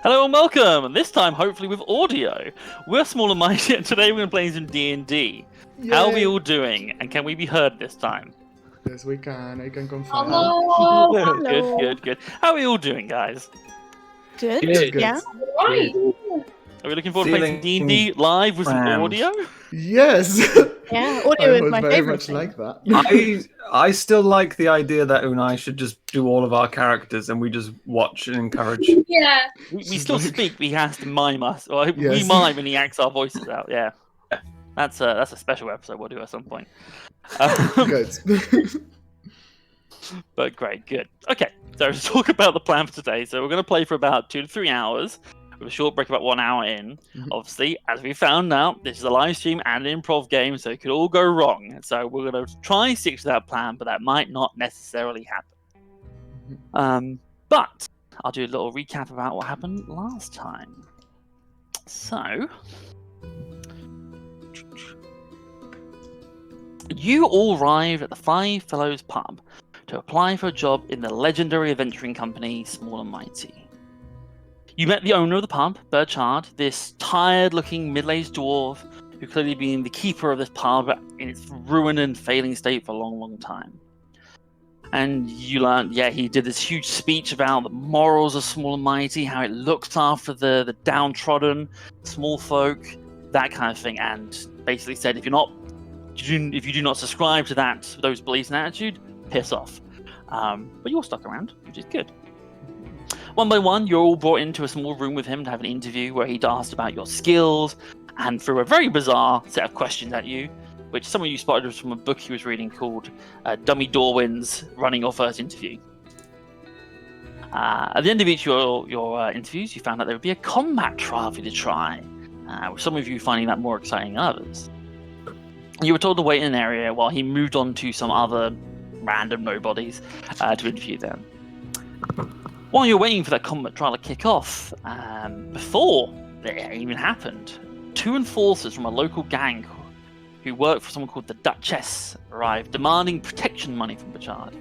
Hello and welcome, and this time hopefully with audio. We're Small and Mighty, and today we're going to play some D&D. How are we all doing, and can we be heard this time? Yes, we can. I can confirm. Hello. Good. How are we all doing, guys? Good. Good. Yeah. Right. Are we looking forward to playing some D&D live with some audio? Yes. Yeah. I Audio is was my very favorite much thing. like that. I still like the idea that Unai should just do all of our characters and we just watch and encourage. Yeah. We still speak, but he has to mime us. Or we Yes. mime and he acts our voices out, yeah. That's a special episode we'll do at some point. Good. But great, good. Okay, so to talk about the plan for today. So we're going to play for about 2 to 3 hours, with a short break about 1 hour in. Obviously, as we found out, this is a live stream and an improv game, so it could all go wrong. So we're going to try and stick to that plan, but that might not necessarily happen. But I'll do a little recap about what happened last time. So, you all arrived at the Five Fellows pub to apply for a job in the legendary adventuring company Small and Mighty. You met the owner of the pub, Burchard, this tired-looking middle-aged dwarf who clearly been the keeper of this pub in its ruined and failing state for a long, long time. And you learned, he did this huge speech about the morals of Small and Mighty, how it looks after the downtrodden, small folk, that kind of thing, and basically said if you do not subscribe to those beliefs and attitude, piss off. But you all stuck around, which is good. One by one, you're all brought into a small room with him to have an interview where he'd asked about your skills and threw a very bizarre set of questions at you, which some of you spotted was from a book he was reading called Dummy Dorwin's Running Your First Interview. At the end of each of your interviews, you found out there would be a combat trial for you to try, with some of you finding that more exciting than others. You were told to wait in an area while he moved on to some other random nobodies to interview them. While you're waiting for that combat trial to kick off, before it even happened, 2 enforcers from a local gang who work for someone called the Duchess arrived, demanding protection money from Burchard.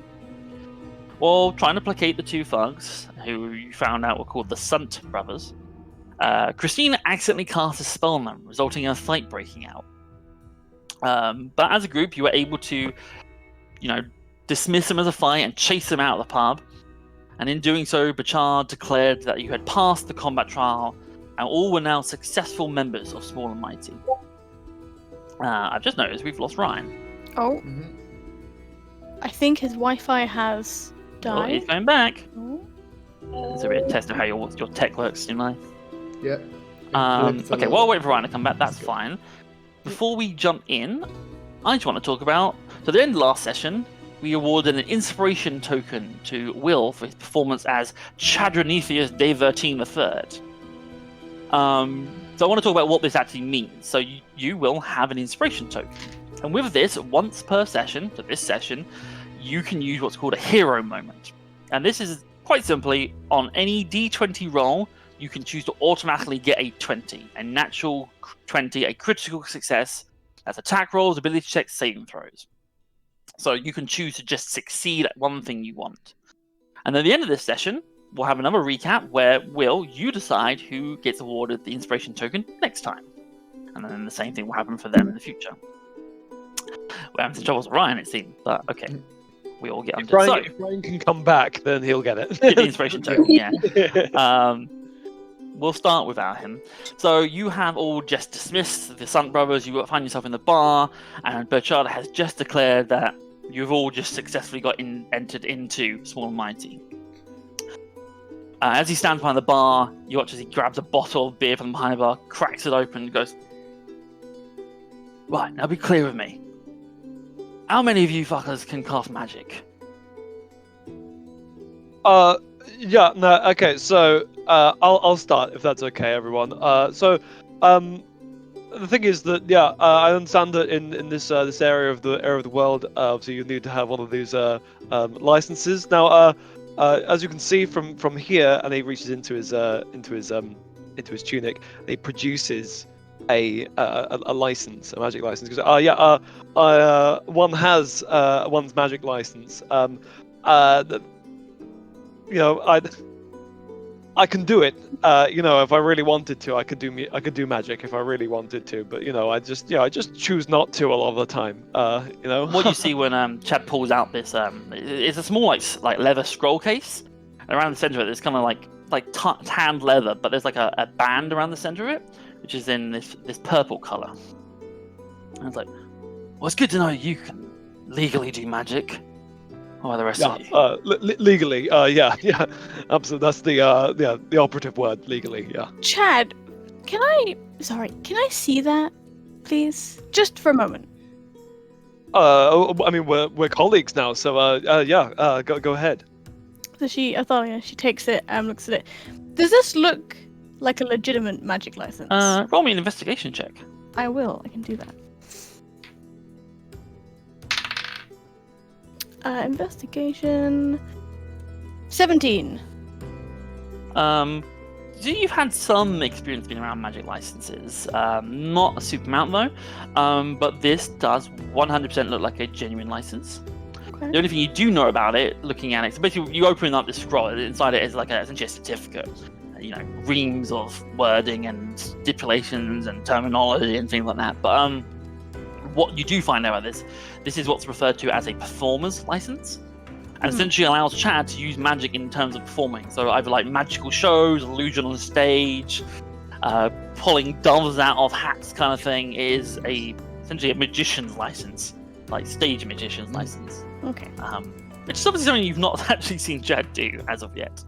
While trying to placate the 2 thugs, who you found out were called the Sunt brothers, Christina accidentally cast a spell on them, resulting in a fight breaking out. But as a group, you were able to, dismiss them as a fight and chase them out of the pub. And in doing so, Burchard declared that you had passed the combat trial, and all were now successful members of Small and Mighty. I've just noticed we've lost Ryan. Oh. I think his Wi-Fi has Oh, died. he's going back. Oh. It's a bit of a test of how your tech works in life. Yeah. Okay, while waiting for Ryan to come back, that's fine. Before we jump in, I just want to talk about... So at the end of last session, we awarded an inspiration token to Will for his performance as Chadronethius Devertine III. So I want to talk about what this actually means. So you will have an inspiration token. And with this, once per session, so this session, you can use what's called a hero moment. And this is quite simply, on any D20 roll, you can choose to automatically get a 20, a natural 20, a critical success. That's attack rolls, ability checks, saving throws. So you can choose to just succeed at one thing you want. And at the end of this session, we'll have another recap where you decide who gets awarded the inspiration token next time. And then the same thing will happen for them in the future. We're having some troubles with Ryan, it seems, but okay. We all get under it. If Ryan can come back, then he'll get it. Get the inspiration token, yeah. We'll start without him. So you have all just dismissed the Sunt brothers. You find yourself in the bar, and Burchard has just declared that you've all just successfully entered into Small and Mighty. As he stands behind the bar, you watch as he grabs a bottle of beer from behind the bar, cracks it open, and goes, "Right, now be clear with me. How many of you fuckers can cast magic?" Okay, so I'll start if that's okay, everyone. The thing is that I understand that in this area of the world, obviously you need to have one of these licenses. Now, as you can see from here, and he reaches into his tunic, and he produces a license, a magic license. Because one has one's magic license. I can do it. If I really wanted to, I could do magic if I really wanted to. But I just choose not to a lot of the time. What you see when Chad pulls out this it's a small like leather scroll case. And around the center of it, there's kind of like tanned leather, but there's like a band around the center of it, which is in this purple color. And it's like, well, it's good to know you can legally do magic. Or the rest of you. Legally, yeah, absolutely. That's the operative word, legally, yeah. Chad, can I see that, please? Just for a moment. I mean, we're colleagues now, so go ahead. So Athalia, she takes it and looks at it. Does this look like a legitimate magic license? Roll me an investigation check. I will. I can do that. Investigation. 17. So you've had some experience being around magic licenses. Not a super amount though. But this does 100% look like a genuine license. Okay. The only thing you do know about it, looking at it, so basically you open up the scroll. Inside it is like essentially a certificate. Reams of wording and stipulations and terminology and things like that. But what you do find out about this is what's referred to as a performer's license, and essentially allows Chad to use magic in terms of performing. So either like magical shows, illusion on stage, pulling doves out of hats kind of thing. It is essentially a magician's license, like stage magician's license. Okay. Which is obviously something you've not actually seen Chad do as of yet.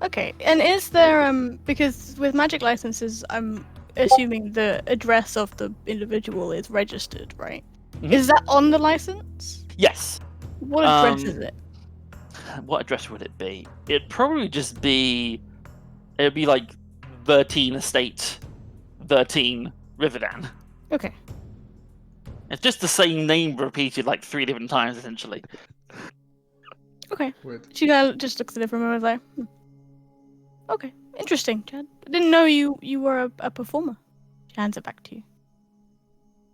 Okay. And is there because with magic licenses, I'm assuming the address of the individual is registered, right? Mhm. Is that on the license? Yes. What address is it? What address would it be? It'd probably just be... It'd be like 13 Estate, 13 Riverdan. Okay. It's just the same name repeated like 3 different times, essentially. Okay. Weird. She kind of just looks at it for a moment, like, okay, interesting, Chad. I didn't know you were a performer. She hands it back to you.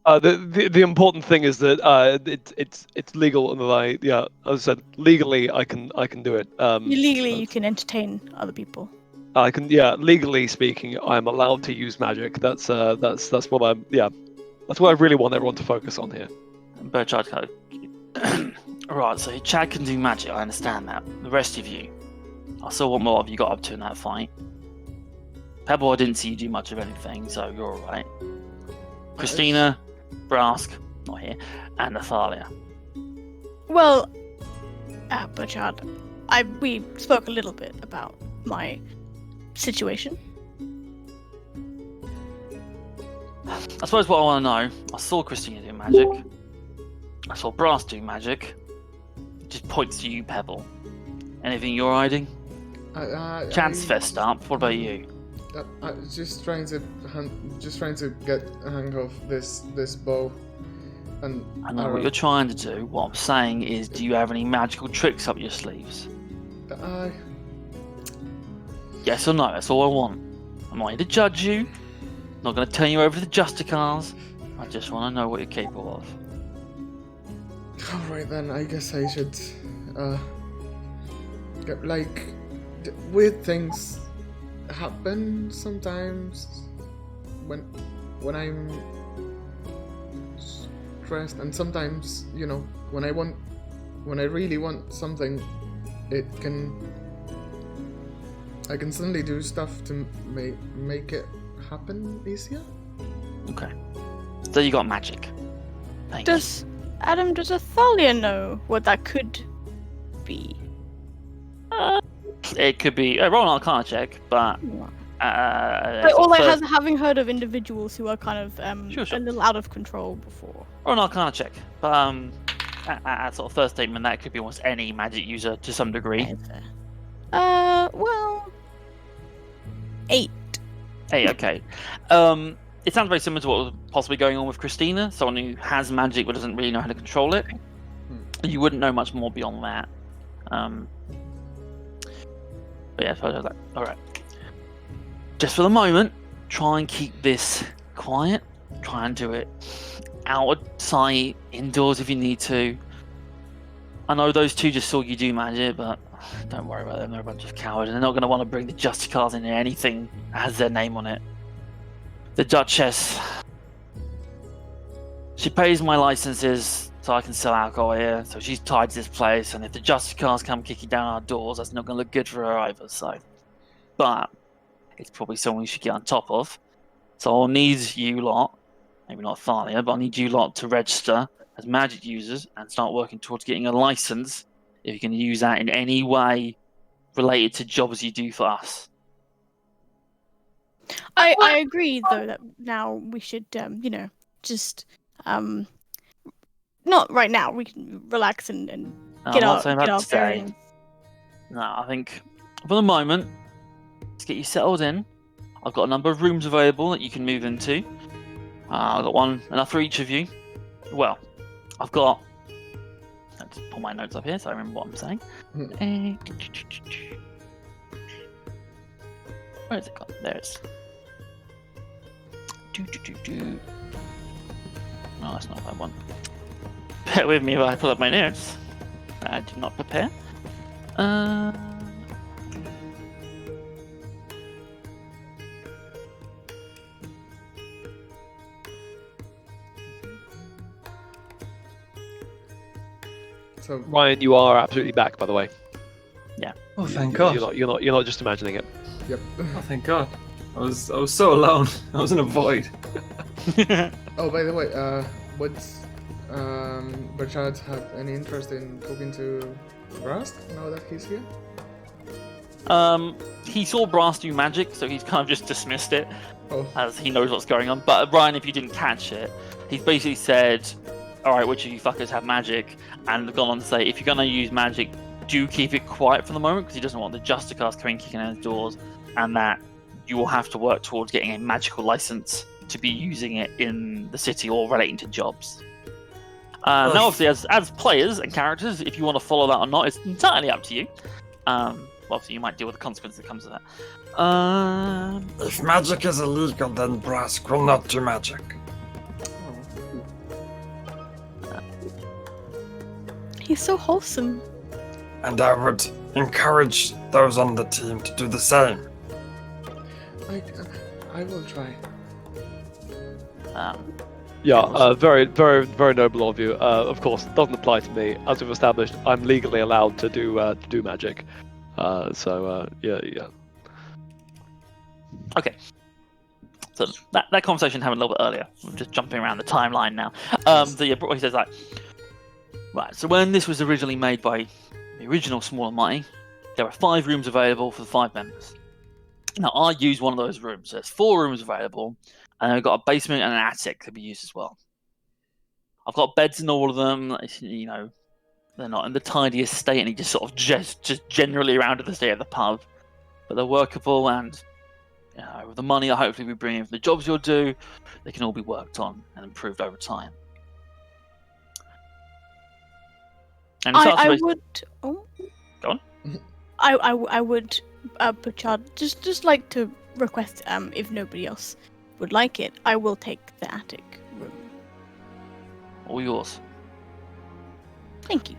The important thing is that it's legal, and as I said, legally I can do it. You can entertain other people. I can, legally speaking, I'm allowed to use magic. That's what that's what I really want everyone to focus on here. Burchard kind of... Right, so Chad can do magic, I understand that. The rest of you, I saw what more of you got up to in that fight. Pebble, I didn't see you do much of anything, so you're alright. Christina, Brask, not here, and Athalia. Well, Burchard, we spoke a little bit about my situation. I suppose what I want to know, I saw Christina do magic. I saw Brass do magic. It just points to you, Pebble. Anything you're hiding? Chad's fessed up. What about you? Just trying to get a hang of this bow. And I know what you're trying to do. What I'm saying is, do you have any magical tricks up your sleeves? Yes or no? That's all I want. I'm not here to judge you. I'm not going to turn you over to the Justicars. I just want to know what you're capable of. Alright then, I guess I should get weird things happen sometimes when I'm stressed, and sometimes, when I really want something, I can suddenly do stuff to make it happen easier. Okay. So you got magic. Thanks. Does Athalia know what that could be? It could be roll an Arcana check, but having heard of individuals who are kind of Sure. a little out of control before. roll an Arcana check. But at sort of first statement, that could be almost any magic user to some degree. Well, 8. Hey, okay. It sounds very similar to what was possibly going on with Christina, someone who has magic but doesn't really know how to control it. You wouldn't know much more beyond that. But yeah, so I was like, alright. Just for the moment, try and keep this quiet. Try and do it outside, indoors if you need to. I know those two just saw you do magic, but Don't worry about them. They're a bunch of cowards. They're not going to want to bring the Justicars in anything that has their name on it. The Duchess. She pays my licenses so I can sell alcohol here. So she's tied to this place. And if the Justicars come kicking down our doors, that's not going to look good for her either. So, but it's probably someone we should get on top of. So I'll need you lot, maybe not Thalia, but I'll need you lot to register as magic users and start working towards getting a license if you can use that in any way related to jobs you do for us. I agree, though, that now we should, just, not right now. We can relax and get I'm not saying our about today. bearings. No, I think for the moment, let's get you settled in. I've got a number of rooms available that you can move into. I've got one enough for each of you. Well, I've got. Let's pull my notes up here so I remember what I'm saying. Where is it gone? There it is. No, that's not that one. Bear with me while I pull up my notes. I did not prepare. So Ryan, you are absolutely back, by the way. Oh, thank God. You're not just imagining it. yep. Oh, thank God. I was so alone. I was in a void. Oh, by the way, would Berchard have any interest in talking to Brast now that he's here? He saw Brass do magic, so he's kind of just dismissed it Oh, as he knows what's going on. But Ryan, if you didn't catch it, he's basically said, "All right, which of you fuckers have magic?" and gone on to say, "If you're gonna use magic, do keep it quiet for the moment, because he doesn't want the Justicars coming kicking in his doors, and that you will have to work towards getting a magical license to be using it in the city or relating to jobs." Now, obviously, as players and characters, if you want to follow that or not, it's entirely up to you. Obviously, you might deal with the consequence that comes of that. If magic is illegal, then Brask will not do magic. He's so wholesome. And I would encourage those on the team to do the same. I will try. Yeah, very, very, very noble of you. Of course, it doesn't apply to me. As we've established, I'm legally allowed to do magic. Yeah. Okay. So that conversation happened a little bit earlier. I'm just jumping around the timeline now. So yeah, he says right. So when this was originally made by the original Small and Mighty, there were 5 rooms available for the 5 members. Now I used one of those rooms. So there's 4 rooms available, and I've got a basement and an attic to be used as well. I've got beds in all of them. You know, they're not in the tidiest state, and he just sort of just generally around to the state of the pub, but they're workable, and with the money that hopefully we bring in for the jobs you'll do, they can all be worked on and improved over time. And I would. Oh. Go on. I would, Berchard, just like to request, if nobody else would like it, I will take the attic room. All yours. Thank you.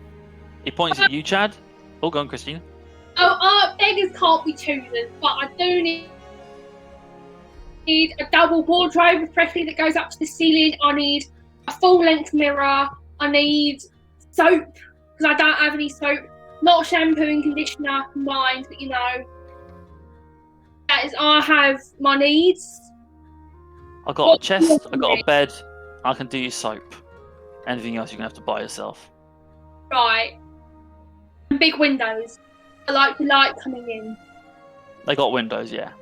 He points at you, Chad. Oh, go on, Christina. Beggars can't be choosers, but I do need a double wardrobe, especially that goes up to the ceiling. I need a full-length mirror. I need soap, because I don't have any soap. Not shampoo and conditioner combined, but that is, I have my needs. I got a chest, I got a bed, I can do your soap. Anything else you're going to have to buy yourself. Right. And big windows. I like the light coming in. They got windows, yeah.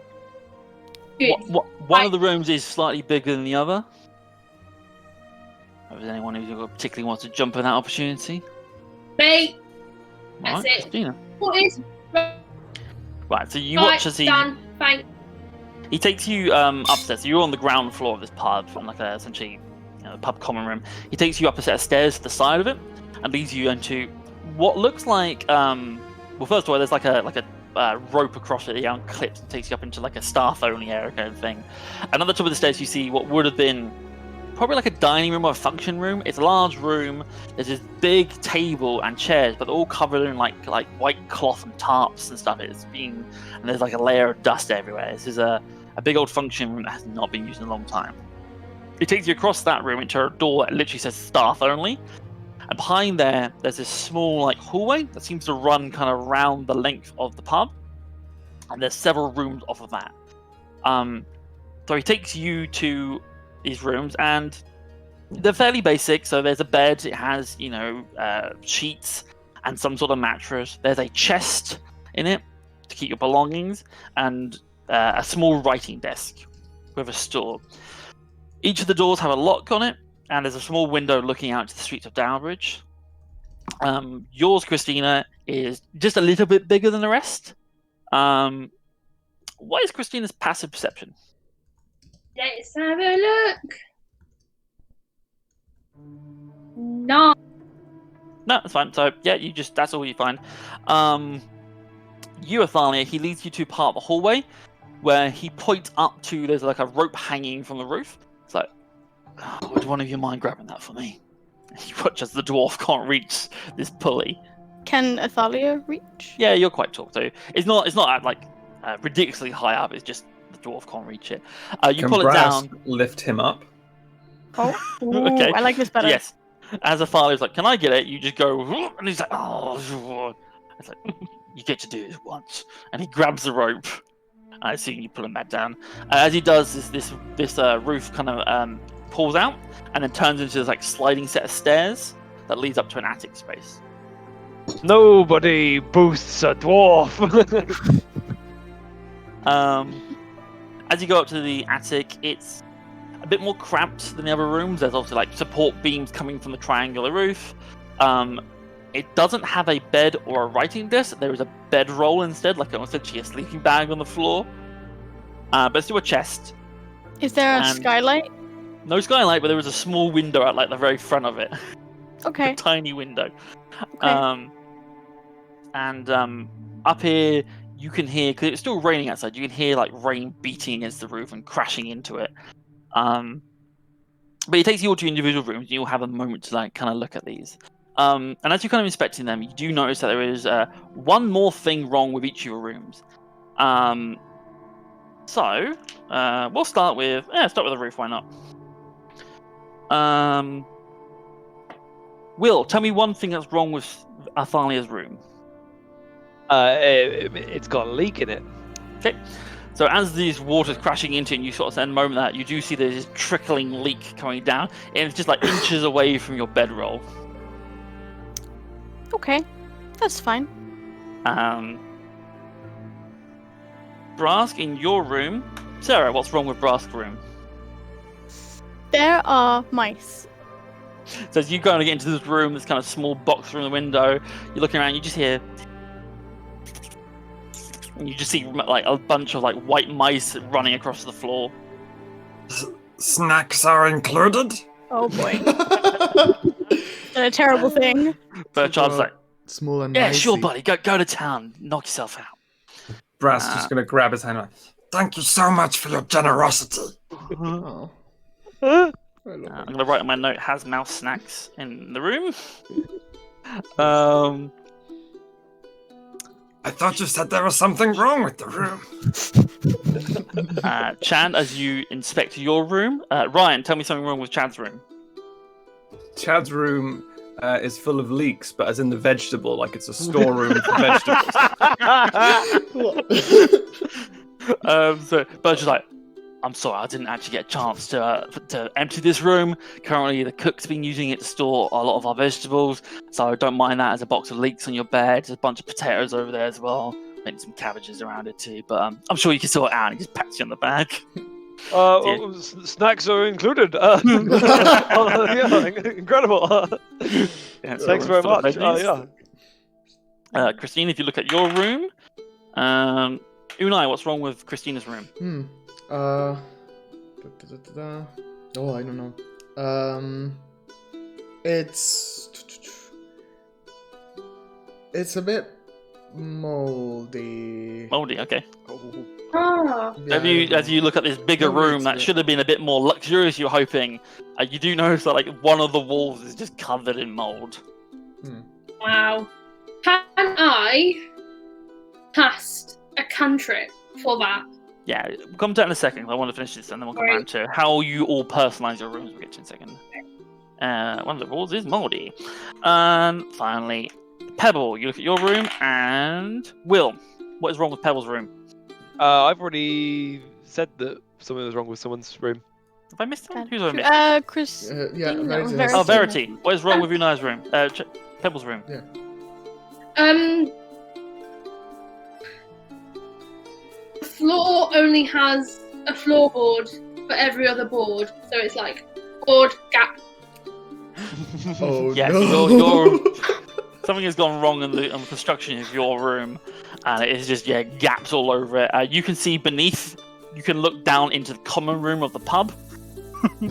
Good. One of the rooms is slightly bigger than the other. If there's anyone who particularly wants to jump at that opportunity. Me. All That's right, it. Christina. What is? Right, so you Right, watch as done. Thanks. he takes you upstairs. So you're on the ground floor of this pub, from like essentially a pub common room. He takes you up a set of stairs to the side of it, and leads you into what looks like well, first of all, there's like a rope across it, young clips, and takes you up into like a staff only area kind of thing. And on the top of the stairs, you see what would have been probably like a dining room or a function room. It's a large room. There's this big table and chairs, but they're all covered in like white cloth and tarps and stuff. And there's like a layer of dust everywhere. This is a big old function room that has not been used in a long time. It takes you across that room into a door that literally says staff only. And behind there's this small like hallway that seems to run kind of around the length of the pub. And there's several rooms off of that. So he takes you to these rooms, and they're fairly basic. So there's a bed. It has, sheets and some sort of mattress. There's a chest in it to keep your belongings, and a small writing desk with a store. Each of the doors have a lock on it, and there's a small window looking out to the streets of Downbridge. Yours, Christina, is just a little bit bigger than the rest. What is Christina's passive perception? Let's have a look. No. No, that's fine. So yeah, that's all you find. You, Athalia, he leads you to part of the hallway where he points up to, there's like a rope hanging from the roof. It's like, would one of you mind grabbing that for me? You watch as the dwarf can't reach this pulley. Can Athalia reach? Yeah, you're quite tall, so it's not like ridiculously high up. It's just the dwarf can't reach it. You pull it down. Lift him up. Oh, Okay. I like this better. Yes. As Athalia's like, can I get it? You just go, and he's like, oh. It's like, you get to do this once. And he grabs the rope. I see you pull him back down. As he does, this roof kind of pulls out and then turns into this like sliding set of stairs that leads up to an attic space. Nobody boosts a dwarf. As you go up to the attic, it's a bit more cramped than the other rooms. There's also like support beams coming from the triangular roof. It doesn't have a bed or a writing desk. There is a bedroll instead, like essentially a sleeping bag on the floor. But it's still a chest. Is there a And- skylight? No skylight, but there is a small window at like the very front of it. Okay. A tiny window. Okay. Up here, you can hear, because it's still raining outside, you can hear like rain beating against the roof and crashing into it. But it takes you all to individual rooms, and you'll have a moment to like kind of look at these. And as you're kind of inspecting them, you do notice that there is one more thing wrong with each of your rooms. So we'll start with the roof. Why not? Will, tell me one thing that's wrong with Athalia's room. It's got a leak in it. Okay. So as these water's crashing into it, and you sort of spend a moment that you do see there's this trickling leak coming down, and it's just like inches away from your bedroll. Okay. That's fine. Brask, in your room. Sarah, what's wrong with Brask's room? There are mice. So as you go and get into this room, this kind of small box from the window, you're looking around, you just hear, and you just see like a bunch of like white mice running across the floor. Snacks are included? Oh boy. A terrible thing. Berchard's like, small and yeah, sure, nicey. buddy, go to town, knock yourself out. Brass just gonna grab his hand. Like, Thank you so much for your generosity. Oh, Huh? I love I'm it. gonna write on my note, has mouse snacks in the room. I thought you said there was something wrong with the room. Chan, as you inspect your room, Ryan, tell me something wrong with Chad's room. Chad's room is full of leaks, but as in the vegetable, like it's a storeroom for vegetables. So Bert's like, I'm sorry, I didn't actually get a chance to empty this room. Currently, the cook's been using it to store a lot of our vegetables, so don't mind that. As a box of leeks on your bed, there's a bunch of potatoes over there as well, maybe some cabbages around it too. But I'm sure you can sort it out. And he just pats you on the back. Snacks are included. Yeah, incredible. Yeah, so Thanks very full of much. veggies. Yeah. Christine, if you look at your room, Unai, what's wrong with Christina's room? Oh, I don't know. It's a bit moldy. Moldy. Okay. Ah. Yeah, As you look at this bigger No, room it's that the- should have been a bit more luxurious, you're hoping, you do notice that like one of the walls is just covered in mold. Wow. Can I cast a cantrip for that? Yeah, we'll come to that in a second. I want to finish this and then we'll come Right. around to how you all personalize your rooms. We'll get to in a second. One of the walls is moldy. Finally, Pebble, you look at your room and Will, what is wrong with Pebble's room? I've already said that something was wrong with someone's room. Have I missed one? Who's have I missed? Chris. Yeah, Ding, Verity no, has- Oh, Verity. What is wrong with Una's room? Pebble's room. The floor only has a floorboard for every other board, so it's like board gap. Oh Yes, no! something has gone wrong on the construction of your room, and it is just gaps all over it. You can see beneath. You can look down into the common room of the pub,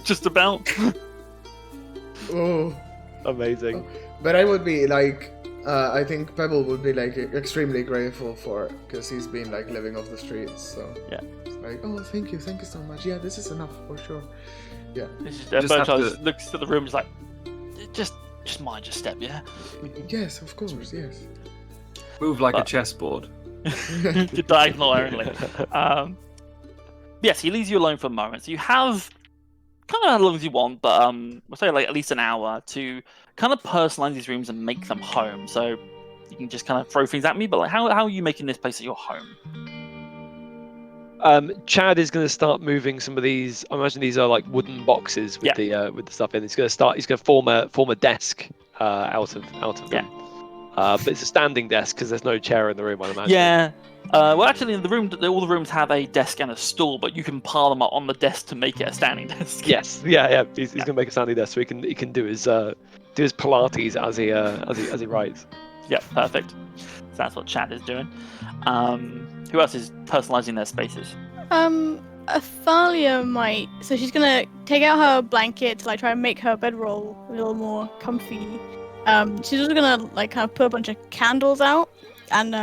just about. Oh, Amazing. but I would be like, I think Pebble would be like extremely grateful for, because he's been like living off the streets. So Yeah. it's like, oh, thank you so much. Yeah, this is enough for sure. It's just, Just have Bertha to- looks at the room, is like, just mind your step, yeah. Yes, of course, yes. Move like a But- chessboard. You're diagonal only. Yes, he leaves you alone for a moment. So you have kind of as long as you want, but we'll say like at least an hour to kind of personalize these rooms and make them home. So you can just kind of throw things at me, but like how are you making this place your home? Chad is going to start moving some of these. I imagine these are like wooden boxes with the stuff in. He's going to form a desk out of them. But it's a standing desk because there's no chair in the room. I imagine. Yeah. Well, actually, in the room, all the rooms have a desk and a stool, but you can pile them up on the desk to make it a standing desk. Yes. Yeah. He's going to make a standing desk so he can do his Pilates as he writes. Yeah, perfect. So that's what Chad is doing. Who else is personalizing their spaces? Athalia might. So she's gonna take out her blanket to like try and make her bedroll a little more comfy. She's also gonna like kind of put a bunch of candles out, and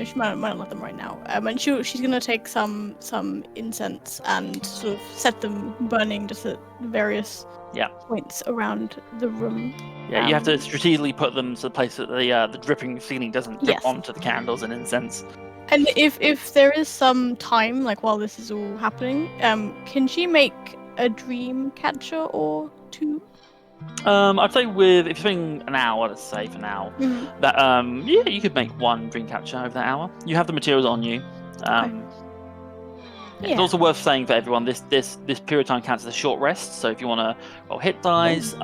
she might not let them right now. And she's gonna take some incense and sort of set them burning just at various points around the room. Yeah, you have to strategically put them to the place that the dripping ceiling doesn't drip Yes. onto the candles and incense. And if there is some time, like while this is all happening, can she make a dream catcher or two? I'd say if you're spending an hour, let's say for now, that you could make one dream catcher over that hour. You have the materials on you. It's also worth saying for everyone, this period of time counts as a short rest. So if you want to roll hit dice,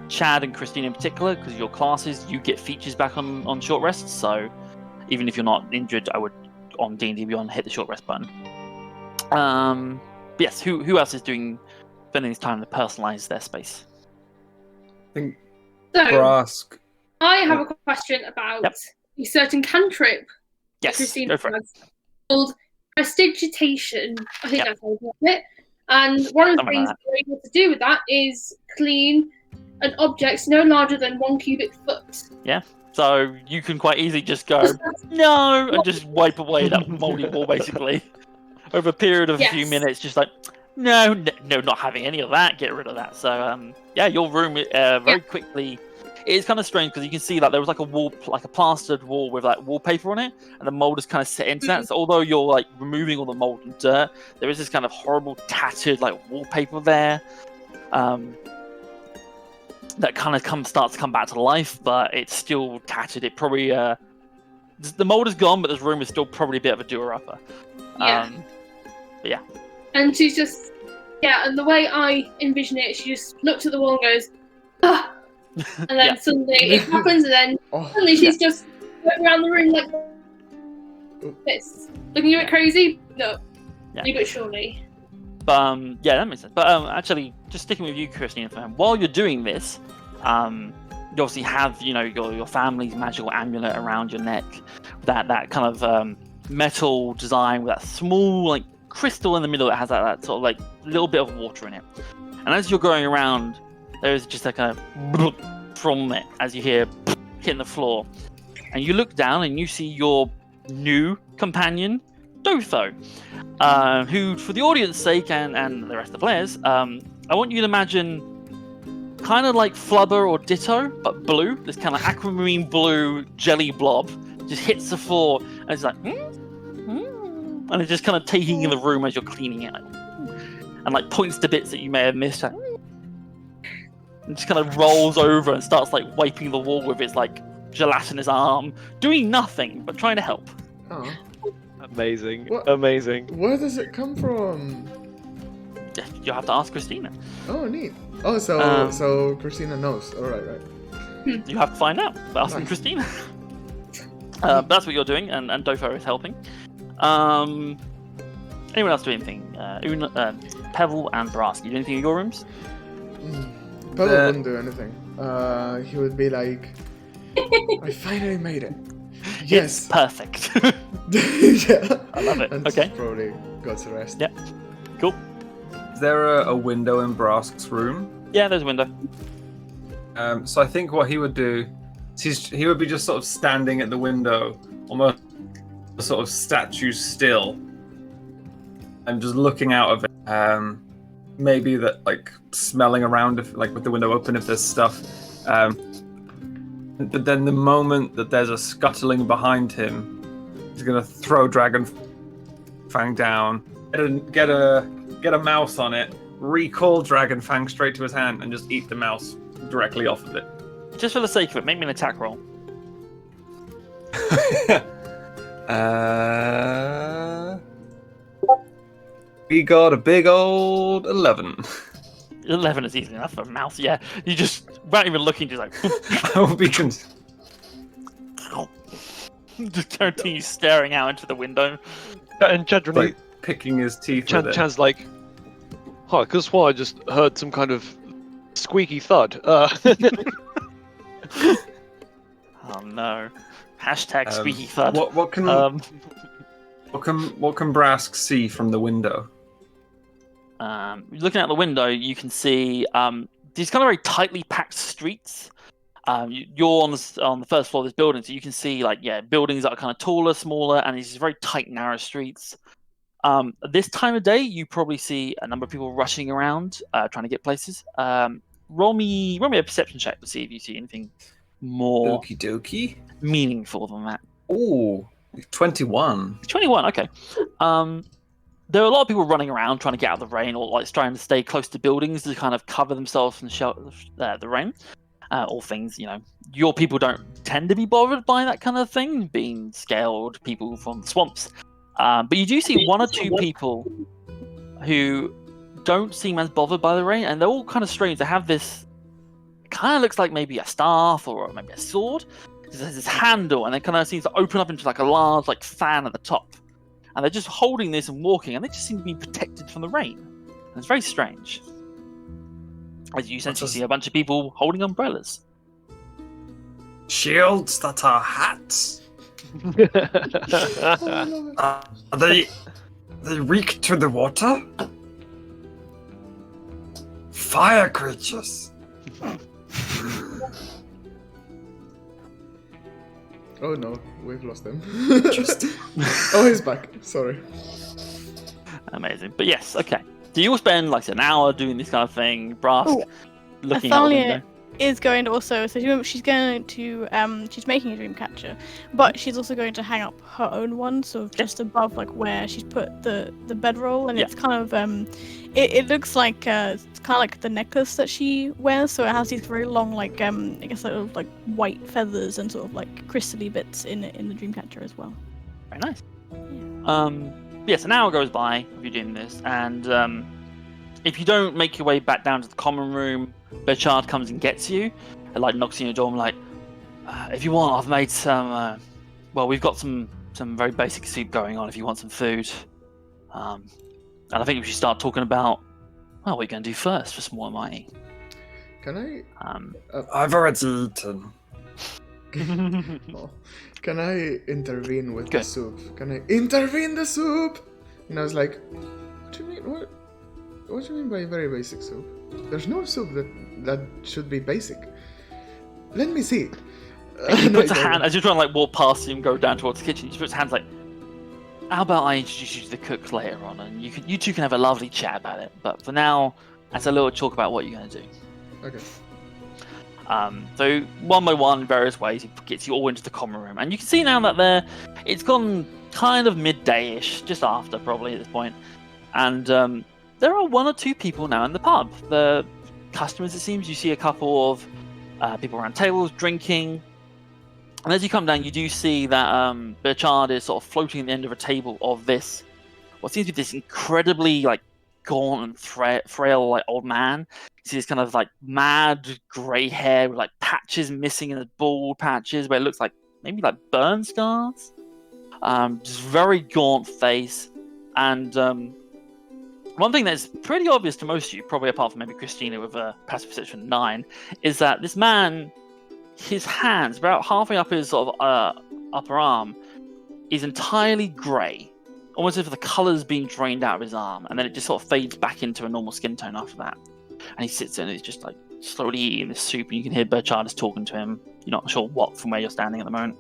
Chad and Christine in particular, because your classes, you get features back on short rests. So even if you're not injured, I would on D&D Beyond hit the short rest button. But yes, who else is spending this time to personalize their space? I think So Brask. I have a question about a certain cantrip that Yes, Christina go for it. has called prestidigitation. I think that's how you pronounce it. And one of the Something things like you're able to do with that is clean an object no larger than 1 cubic foot. So you can quite easily just go, no, and just wipe away that moldy wall, basically. Over a period of a few Yes. minutes, just like, no, not having any of that, get rid of that. So, your room very quickly, it's kind of strange because you can see that there was like a wall, like a plastered wall with like wallpaper on it, and the mold is kind of set into that. So although you're like removing all the mold and dirt, there is this kind of horrible tattered like wallpaper there. That kind of starts to come back to life, but it's still tattered. It probably the mold is gone, but this room is still probably a bit of a doer-upper. Yeah. And she's just, and the way I envision it, she just looks at the wall and goes, ah! And then suddenly it happens, and then suddenly she's just going around the room like this, looking a bit crazy. No, slowly but surely. But that makes sense. But actually, just sticking with you, Christine, while you're doing this, you obviously have your family's magical amulet around your neck, that kind of metal design with that small like crystal in the middle that has that sort of like little bit of water in it. And as you're going around, there is just a kind of from it as you hear hitting the floor. and you look down and you see your new companion, Dotho, who, for the audience's sake and the rest of the players, I want you to imagine kind of like Flubber or Ditto, but blue. This kind of aquamarine blue jelly blob just hits the floor, and it's like, and it's just kind of taking in the room as you're cleaning it, and like points to bits that you may have missed. And just kind of rolls over and starts like wiping the wall with its like gelatinous arm, doing nothing but trying to help. Oh. Amazing. What? Amazing. Where does it come from? You'll have to ask Christina. Oh, neat. Oh, so Christina knows. All right. You have to find out. Asking Nice. Christina. That's what you're doing, and Dotho is helping. Anyone else do anything? Pebble and Brass, you do anything in your rooms? Pebble wouldn't do anything. He would be like, I finally made it. Yes. It's perfect. Yeah. I love it. And Okay. probably got to rest. Yeah. Cool. Is there a window in Brask's room? Yeah, there's a window. So I think what he would do is he would be just sort of standing at the window, almost sort of statue still, and just looking out of it. Maybe that like smelling around, if like with the window open, if there's stuff. But then the moment that there's a scuttling behind him, he's gonna throw Dragonfang down, get a mouse on it, recall Dragonfang straight to his hand, and just eat the mouse directly off of it. Just for the sake of it, make me an attack roll. We got a big old 11. 11 is easy enough for a mouse, yeah. You just, without even looking, just like... I will be just continue staring out into the window. And Chadron, like picking his teeth with it. Chad's like, hi, because I just heard some kind of squeaky thud. Oh no. Hashtag squeaky thud. What can Brask see from the window? Looking out the window, you can see these kind of very tightly packed streets. You're on the first floor of this building, so you can see buildings that are kind of taller, smaller, and these very tight, narrow streets. This time of day, you probably see a number of people rushing around, trying to get places. Roll me a perception check to see if you see anything more Okie dokie. meaningful than that. Ooh, 21. 21, okay. There are a lot of people running around trying to get out of the rain, or trying to stay close to buildings to kind of cover themselves from the rain. All things, your people don't tend to be bothered by that kind of thing, being scaled people from the swamps. But you do see one or two people who don't seem as bothered by the rain, and they're all kind of strange. They have this, kind of looks like maybe a staff or maybe a sword. There's this handle, and it kind of seems to open up into a large fan at the top. And they're just holding this and walking, and they just seem to be protected from the rain. And it's very strange. As you essentially see a bunch of people holding umbrellas. Shields that are hats. They reek to the water. Fire creatures. Oh no, we've lost him. Just... Oh, he's back. Sorry. Amazing. But yes, okay. Do you all spend an hour doing this kind of thing? Brass looking out the window? Is going to also, so she's going to, she's making a dream catcher, but she's also going to hang up her own one, sort of just above where she's put the bedroll, and it's kind of, it looks like, it's kind of like the necklace that she wears, so it has these very long, I guess white feathers and sort of crystally bits in the dream catcher as well. Very nice. Yeah. Yes, an hour goes by of you doing this, and if you don't make your way back down to the common room, Berchard comes and gets you, and knocks on your door, and if you want, I've made some. We've got some very basic soup going on. If you want some food, and I think we should start talking about what we're going to do first for Small and Mighty. Can I? I've already eaten. Oh. Can I intervene with the soup? Can I intervene the soup? And I was like, what do you mean? What do you mean by very basic soup? There's no soup that should be basic. Let me see. He puts a hand, as you're trying to like walk past him, go down towards the kitchen, he puts hands like, how about I introduce you to the cooks later on, and you two can have a lovely chat about it. But for now, that's a little talk about what you're going to do. Okay. So one by one, in various ways, he gets you all into the common room, and you can see now that it's gone kind of midday-ish, just after probably at this point, and there are one or two people now in the pub. The customers, it seems. You see a couple of people around tables drinking. And as you come down, you do see that Burchard is sort of floating at the end of a table of this, what seems to be this incredibly like gaunt and frail like old man. You see this kind of like mad grey hair with like patches missing in the bald patches where it looks like maybe like burn scars. Just very gaunt face. And one thing that's pretty obvious to most of you, probably apart from maybe Christina with a passive perception 9, is that this man, his hands, about halfway up his sort of upper arm, is entirely grey, almost as if the colour's been drained out of his arm, and then it just sort of fades back into a normal skin tone after that. And he sits there and he's just like slowly eating this soup, and you can hear Burchard is talking to him. You're not sure what from where you're standing at the moment.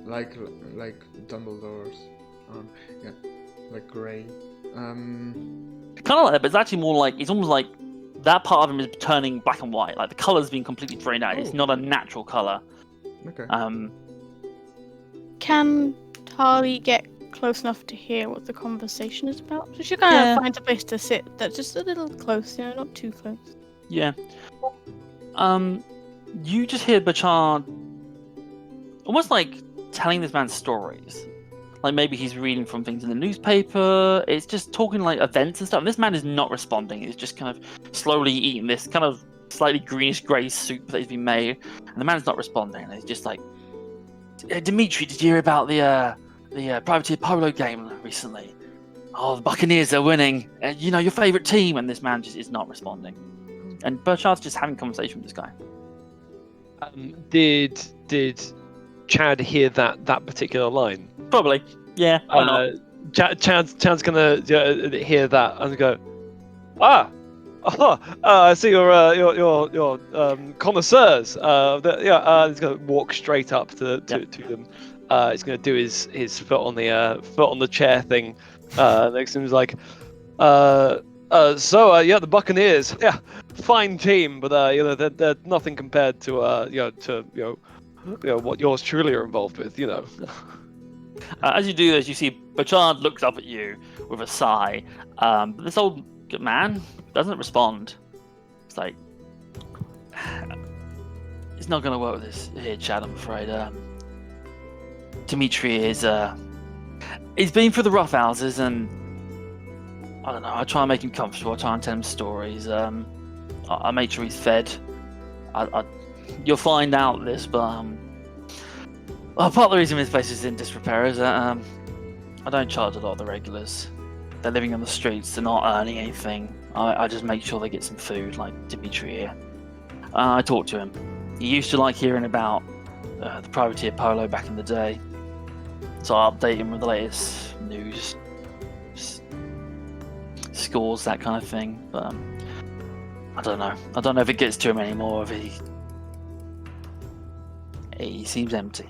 Like Dumbledore's arm, yeah, like grey. Kind of like that, but it's actually more like, it's almost like that part of him is turning black and white. Like the colour's been completely drained out. It's not a natural colour. Okay. Can Tali get close enough to hear what the conversation is about? So she kind of finds a place to sit that's just a little close, not too close. Yeah. You just hear Burchard almost like telling this man stories. Like maybe he's reading from things in the newspaper. It's just talking like events and stuff. And this man is not responding. He's just kind of slowly eating this kind of slightly greenish grey soup that he's been made. And the man's not responding. And he's just like, Dimitri, did you hear about the privateer polo game recently? Oh, the Buccaneers are winning. Your favourite team. And this man just is not responding. And Burchard's just having a conversation with this guy. Did Chad hear that particular line? Probably, yeah. Chad's gonna hear that and go, I see your connoisseurs. He's gonna walk straight up to them. He's gonna do his foot on the chair thing. Next to him is like, the Buccaneers, fine team, but they're nothing compared to what yours truly are involved with, As you do this, you see Burchard looks up at you with a sigh. But this old man doesn't respond. It's like, it's not going to work with this here, Chad, I'm afraid. Dimitri is, he's been through the rough houses, and I don't know, I try and make him comfortable, I try and tell him stories. I make sure he's fed. You'll find out this, but part of the reason this place is in disrepair is that I don't charge a lot of the regulars. They're living on the streets, they're not earning anything. I just make sure they get some food, like Dimitri here. I talked to him. He used to like hearing about the privateer polo back in the day. So I update him with the latest news, scores, that kind of thing. But I don't know. I don't know if it gets to him anymore, if he seems empty.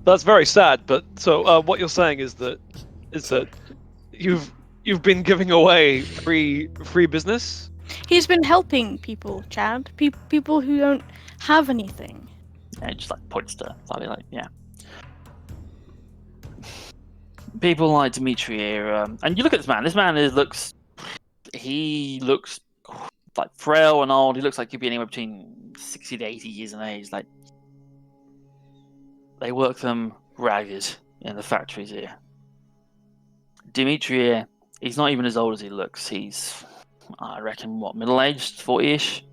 That's very sad. But so what you're saying is that you've been giving away free business. He's been helping people, Chad. People who don't have anything. Yeah, just like points to slightly like, yeah. People like Dimitri here, and you look at this man. This man looks like frail and old. He looks like he'd be anywhere between 60 to 80 years in age. Like, they work them ragged in the factories here. Dimitri here, he's not even as old as he looks. He's, I reckon, middle-aged, 40-ish.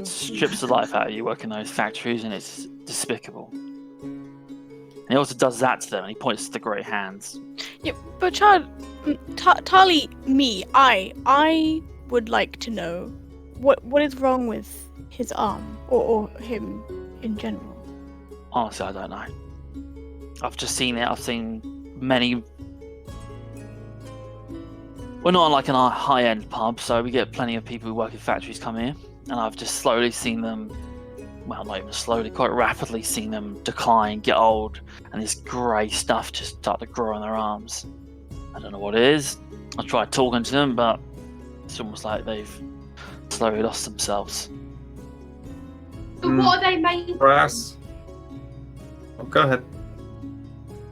Strips the life out of you working those factories, and it's despicable. And he also does that to them, and he points to the grey hands. Yeah, but Chad, Tali, I would like to know what is wrong with his arm or him in general. Honestly, I don't know. I've just seen it. I've seen many We're not like an high-end pub, so we get plenty of people who work in factories come here, and I've just slowly seen them, well, not even slowly, quite rapidly seen them decline, get old, and this grey stuff just start to grow on their arms. I don't know what it is. I've tried talking to them, but it's almost like they've slowly lost themselves. So what are they made? Brass. Oh, go ahead.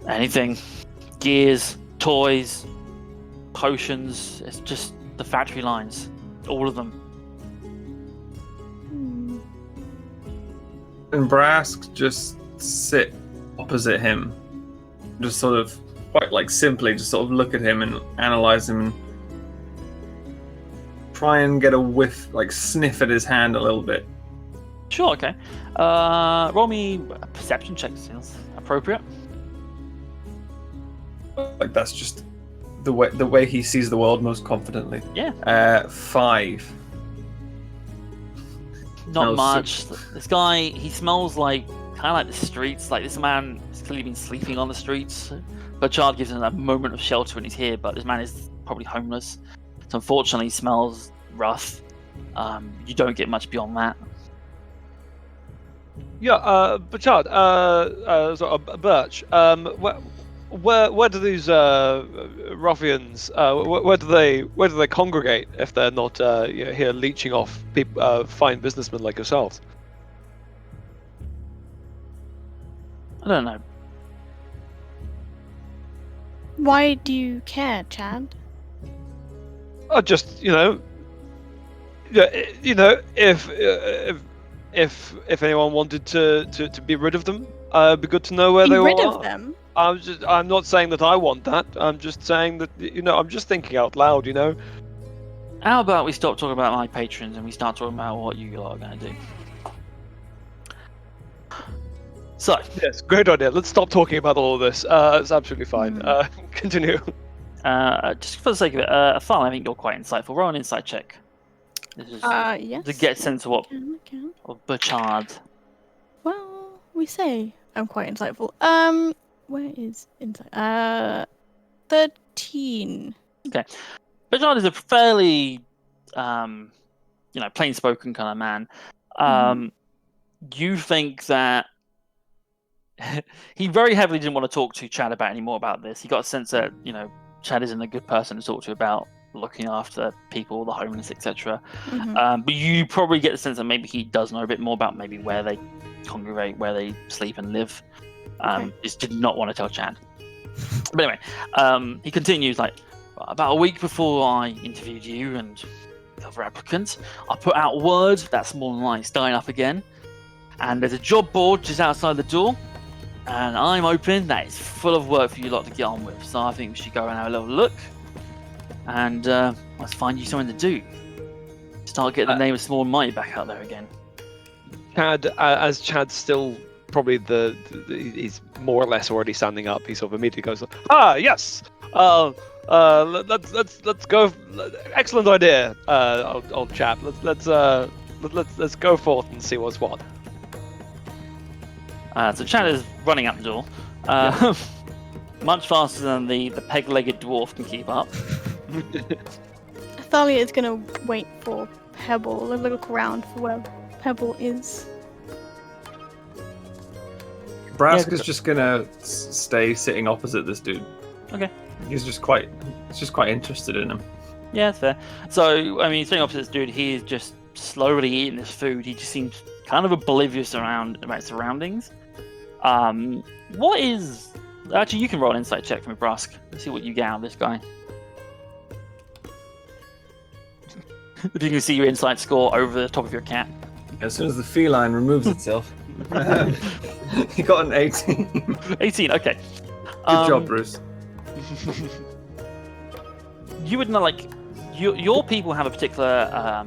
Anything. Gears, toys, potions. It's just the factory lines. All of them. And Brask just sit opposite him. Just sort of, quite like simply, just sort of look at him and analyze him and try and get a whiff, like sniff at his hand a little bit. Sure, okay. Roll me a perception check, seems appropriate. Like that's just the way he sees the world most confidently. Yeah. 5. Not much. This guy, he smells like kind of like the streets. Like this man has clearly been sleeping on the streets. Butchard gives him a moment of shelter when he's here, but this man is probably homeless. So unfortunately, he smells rough. You don't get much beyond that. Yeah, Butchard, Birch, where do these ruffians where do they congregate if they're not here leeching off fine businessmen like yourselves? I don't know. Why do you care, Chad? Just if anyone wanted to be rid of them, it'd be good to know where Be they rid are. of them? I'm not saying that I want that. I'm just saying that I'm just thinking out loud. How about we stop talking about my patrons and we start talking about what you lot are going to do? So yes, great idea. Let's stop talking about all of this. It's absolutely fine. Continue. Just for the sake of it, Fal, I think you're quite insightful. Roll an insight check. This is Yes. to get a sense of what Okay. of Butchard. Well, we say I'm quite insightful. Where is insight? 13. Okay. Butchard is a fairly, plain-spoken kind of man. You think that he very heavily didn't want to talk to Chad about any more about this. He got a sense that, Chad isn't a good person to talk to about looking after people, the homeless, etc. But you probably get the sense that maybe he does know a bit more about maybe where they congregate, where they sleep and live. Just did not want to tell Chad. But anyway, he continues like, about a week before I interviewed you and the other applicants, I put out word that small light's dying up again, and there's a job board just outside the door, and I'm hoping that it's full of work for you lot to get on with. So I think we should go and have a little look, and let's find you something to do. Start getting the name of Small and Mighty back out there again. Chad, as Chad's still probably he's more or less already standing up. He sort of immediately goes, yes. Let's go. Excellent idea, old chap. Let's go forth and see what's what. So Chad is running up the door, much faster than the peg-legged dwarf can keep up. Thalia is gonna wait for Pebble, look around for where Pebble is. Brask is just gonna stay sitting opposite this dude. Okay. He's just quite interested in him. Yeah, that's fair. So, I mean, sitting opposite this dude, he's just slowly eating this food. He just seems kind of oblivious about surroundings. What is... Actually, you can roll an insight check from Brask. Let's see what you get out of this guy. If you can see your insight score over the top of your cat. As soon as the feline removes itself. He got an 18. 18, okay. Good job, Bruce. You would know, like, your people have a particular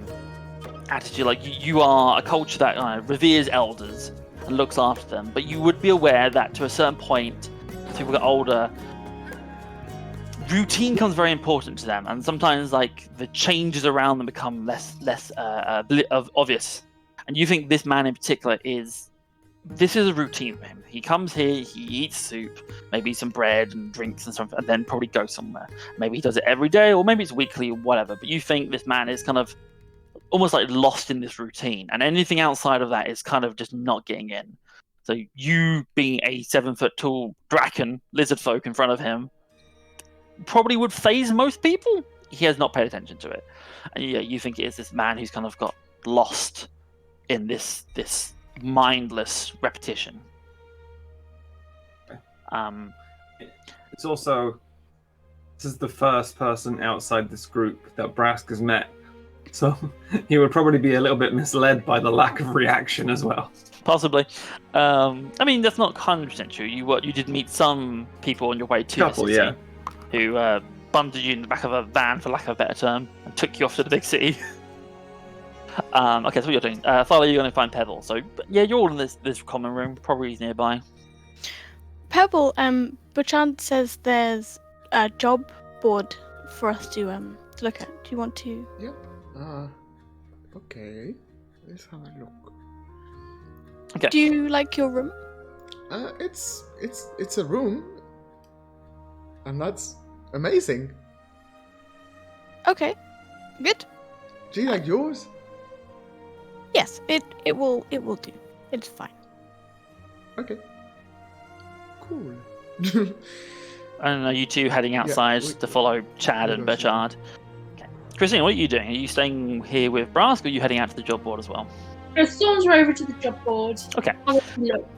attitude. Like, you are a culture that reveres elders and looks after them. But you would be aware that to a certain point, as people get older, routine becomes very important to them, and sometimes like the changes around them become less obvious. And you think this man in particular is this is a routine for him. He comes here, he eats soup, maybe some bread and drinks and stuff, and then probably goes somewhere. Maybe he does it every day, or maybe it's weekly or whatever. But you think this man is kind of almost like lost in this routine, and anything outside of that is kind of just not getting in. So you, being a 7-foot tall draken lizard folk in front of him, probably would faze most people. He has not paid attention to it, and yeah, you think it is this man who's kind of got lost in this mindless repetition. It's also, this is the first person outside this group that Brask has met, so he would probably be a little bit misled by the lack of reaction as well. Possibly. I mean, that's not 100% true. You did meet some people on your way to the city who bundled you in the back of a van, for lack of a better term, and took you off to the big city. Okay, so what you're doing. Thalia, you're going to find Pebble. So, yeah, you're all in this common room. Probably nearby. Pebble, Bertrand says there's a job board for us to look at. Do you want to? Yep. Okay. Let's have a look. Okay. Do you like your room? It's a room, and that's amazing. Okay. Good. Do you like yours? Yes, it will do. It's fine. Okay. Cool. And are you two heading outside to follow Chad and Bertrand? Okay. Christine, what are you doing? Are you staying here with Brask, or are you heading out to the job board as well? Saunter over to the job board. Okay. Have a look.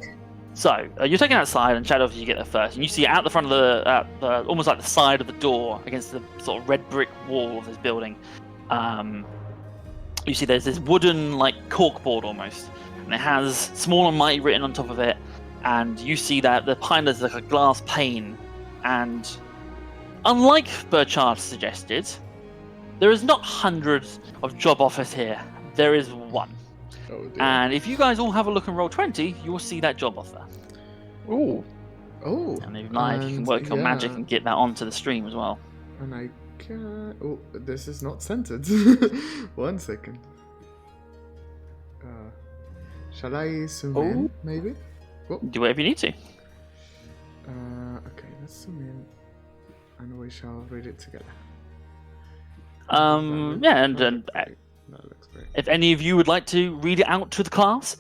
So you're taken outside, and Chad, obviously you get there first, and you see out the front of the almost like the side of the door against the sort of red brick wall of this building. You see there's this wooden like corkboard almost, and it has Small and Mighty written on top of it, and you see that the behind there's like a glass pane, and unlike Bertrand suggested, there is not hundreds of job offers here. There is one. Oh, dear. And if you guys all have a look and roll 20, you will see that job offer. Ooh. Oh. And if not, you can work your magic and get that onto the stream as well. And I can. Oh, this is not centered. 1 second. Shall I zoom in? Maybe. Oh. Do whatever you need to. Okay, let's zoom in, and we shall read it together. Yeah, and that looks great. if any of you would like to read it out to the class.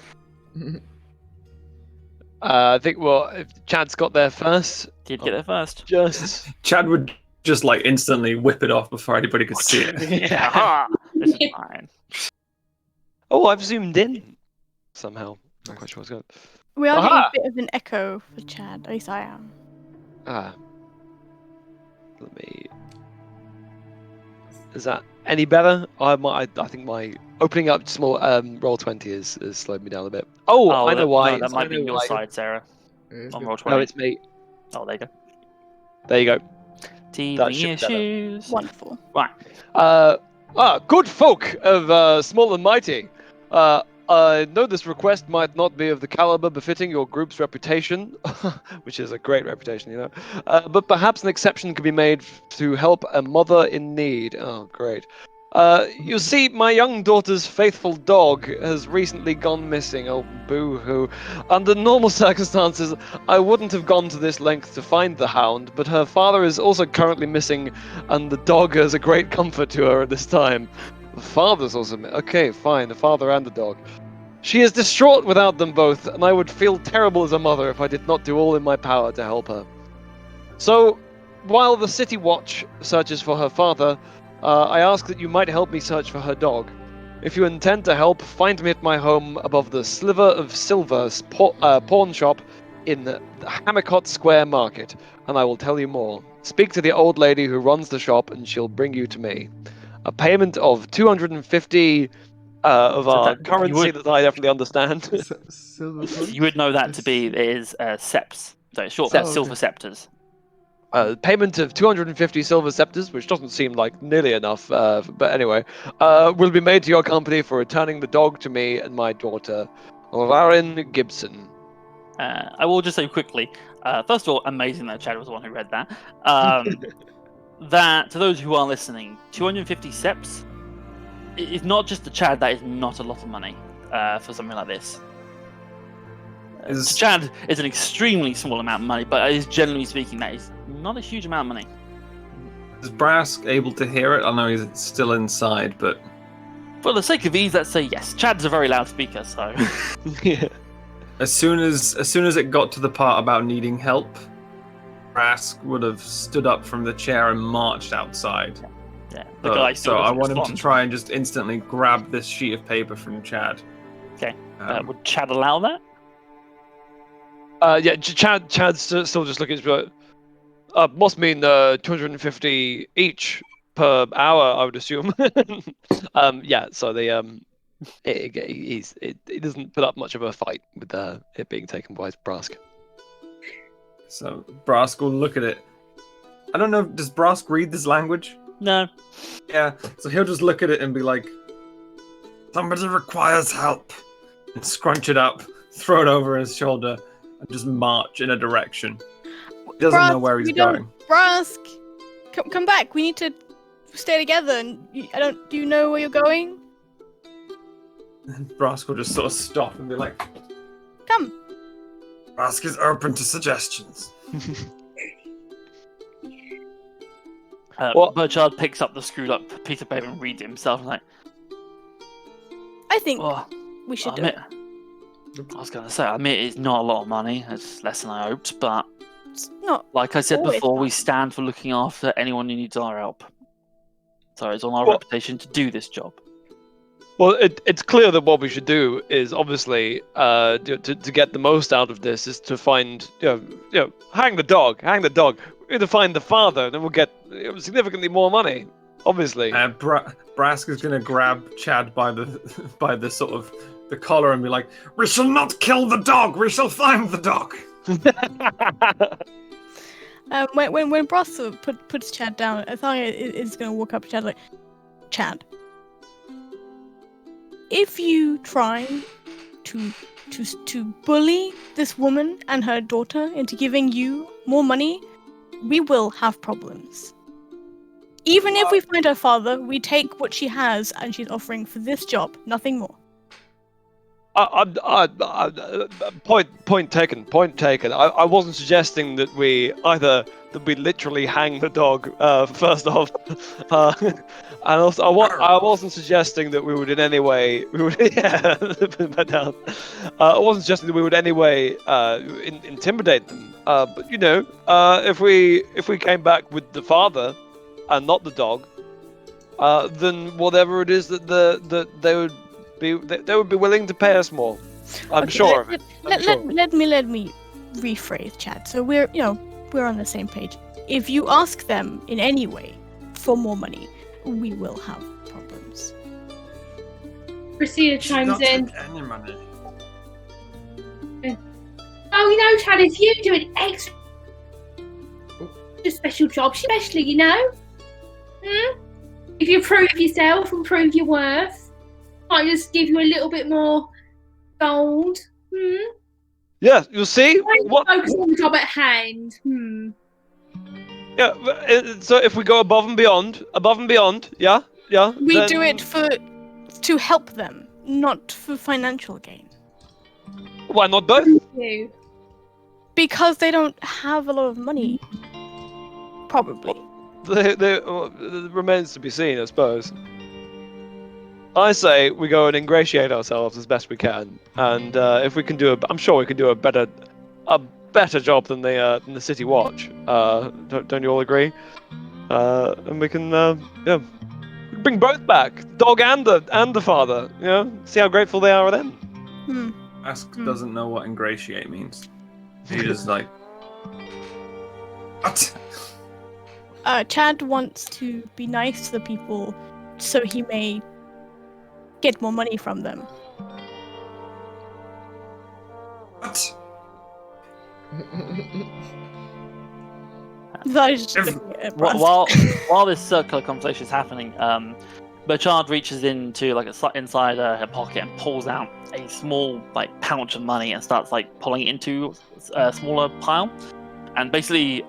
I think, well, if Chad's got there first. Did get there first. Just. Chad would just like instantly whip it off before anybody could see it. Yeah. This is fine. Oh, I've zoomed in somehow. Not quite sure what's going on. We are Aha! getting a bit of an echo for Chad. At least I am. Let me. Is that any better? I think my opening up small roll 20 has slowed me down a bit. Oh, I know why. No, that might be your side, Sarah. On roll 20. No, it's me. Oh, there you go. There you go. Teething issues. Wonderful. Right. Good folk of Small and Mighty. I know this request might not be of the caliber befitting your group's reputation, which is a great reputation, you know. But perhaps an exception could be made to help a mother in need. Oh, great. You see, my young daughter's faithful dog has recently gone missing. Oh, boo-hoo. Under normal circumstances, I wouldn't have gone to this length to find the hound, but her father is also currently missing, and the dog is a great comfort to her at this time. The father's also okay, fine, the father and the dog. She is distraught without them both, and I would feel terrible as a mother if I did not do all in my power to help her. So, while the City Watch searches for her father, I ask that you might help me search for her dog. If you intend to help, find me at my home above the Sliver of Silver pawn shop in the Hammercott Square Market, and I will tell you more. Speak to the old lady who runs the shop, and she'll bring you to me. A payment of 250 of our currency that I definitely understand. Silver You would know that to be seps. So it's short for silver scepters. Payment of 250 silver scepters, which doesn't seem like nearly enough, but anyway, will be made to your company for returning the dog to me and my daughter, Lauren Gibson. I will just say quickly, first of all, amazing that Chad was the one who read that. That, to those who are listening, 250 seps is not just the Chad, that is not a lot of money for something like this. To Chad, it's an extremely small amount of money, but generally speaking, that is not a huge amount of money. Is Brask able to hear it? I know he's still inside, but For the sake of ease, let's say yes. Chad's a very loud speaker, so Yeah. as soon as it got to the part about needing help, Brask would have stood up from the chair and marched outside. yeah. The guy still So I doesn't want him respond. to try and just instantly grab this sheet of paper from Chad. Okay. Um, Would Chad allow that? Yeah, Chad's still just looking at must mean 250 each per hour, I would assume. Yeah, so he doesn't put up much of a fight with it being taken by Brask. So Brask will look at it. I don't know, does Brask read this language? No. Yeah, so he'll just look at it and be like, somebody requires help. And scrunch it up, throw it over his shoulder, and just march in a direction. He doesn't know where he's going. Brask, come back. We need to stay together. And do you know where you're going? And Brask will just sort of stop and be like, Come. Brask is open to suggestions. Burchard picks up the screwed up piece of paper and reads it himself. Like, I think oh, we should I do it. was going to say, I admit it's not a lot of money. It's less than I hoped, but It's not. like I said always before, we not. stand for looking after anyone who needs our help. So it's on our Well- reputation to do this job. Well, it's clear that what we should do is obviously to get the most out of this is to find hang the dog. We need to find the father, then we'll get significantly more money. Obviously. Brask is going to grab Chad by the sort of the collar and be like, We shall not kill the dog, we shall find the dog. When Brask puts Chad down, Athalia is going to walk up to Chad like, Chad, if you try to bully this woman and her daughter into giving you more money, we will have problems. Even if we find her father, we take what she has and she's offering for this job, nothing more. Point taken. I wasn't suggesting that we literally hang the dog. First off, and also I wasn't suggesting that we would in any way put that down. I wasn't suggesting that we would in any way intimidate them. But if we came back with the father and not the dog, then whatever it is that they would be willing to pay us more. I'm sure of it. Let me rephrase, Chad. So we're on the same page. If you ask them in any way for more money, we will have problems. Priscilla chimes in. Any money. Oh, Chad, if you do an extra special job, especially, if you prove yourself and prove your worth, I just give you a little bit more gold. Yeah, you'll see. Focus on the job at hand. Yeah. So if we go above and beyond, yeah. We then- do it to help them, not for financial gain. Why not both? You. Because they don't have a lot of money. Probably. It remains to be seen, I suppose. I say we go and ingratiate ourselves as best we can, and if we can I'm sure we can do a better job than the City Watch. Don't you all agree? And we can bring both back, the dog and the father. See how grateful they are then. Brask doesn't know what ingratiate means. He is like, What? Chad wants to be nice to the people, so he may get more money from them. What? I was just If- looking at Brask. While this circular conversation is happening, Bertrand reaches into inside her pocket and pulls out a small pouch of money and starts pulling it into a smaller pile, and basically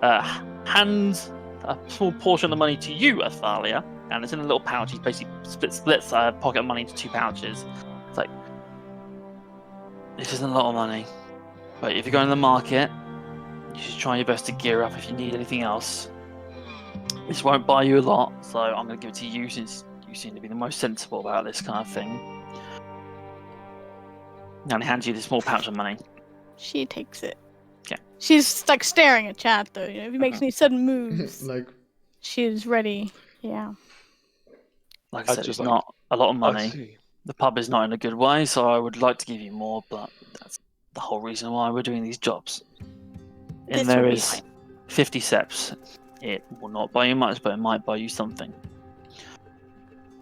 hands a small portion of the money to you, Athalia, and it's in a little pouch. He basically splits pocket money into two pouches. It's like, this isn't a lot of money, But if you're going to the market, you should try your best to gear up if you need anything else. This won't buy you a lot, so I'm going to give it to you since you seem to be the most sensible about this kind of thing. And he hands you this small pouch of money. She takes it. Okay. She's like staring at Chad though. You know, if he makes any sudden moves, like she's ready. Yeah. Like I said, it's not a lot of money. The pub is not in a good way, so I would like to give you more, but that's the whole reason why we're doing these jobs. And there is 50 seps. It will not buy you much, but it might buy you something.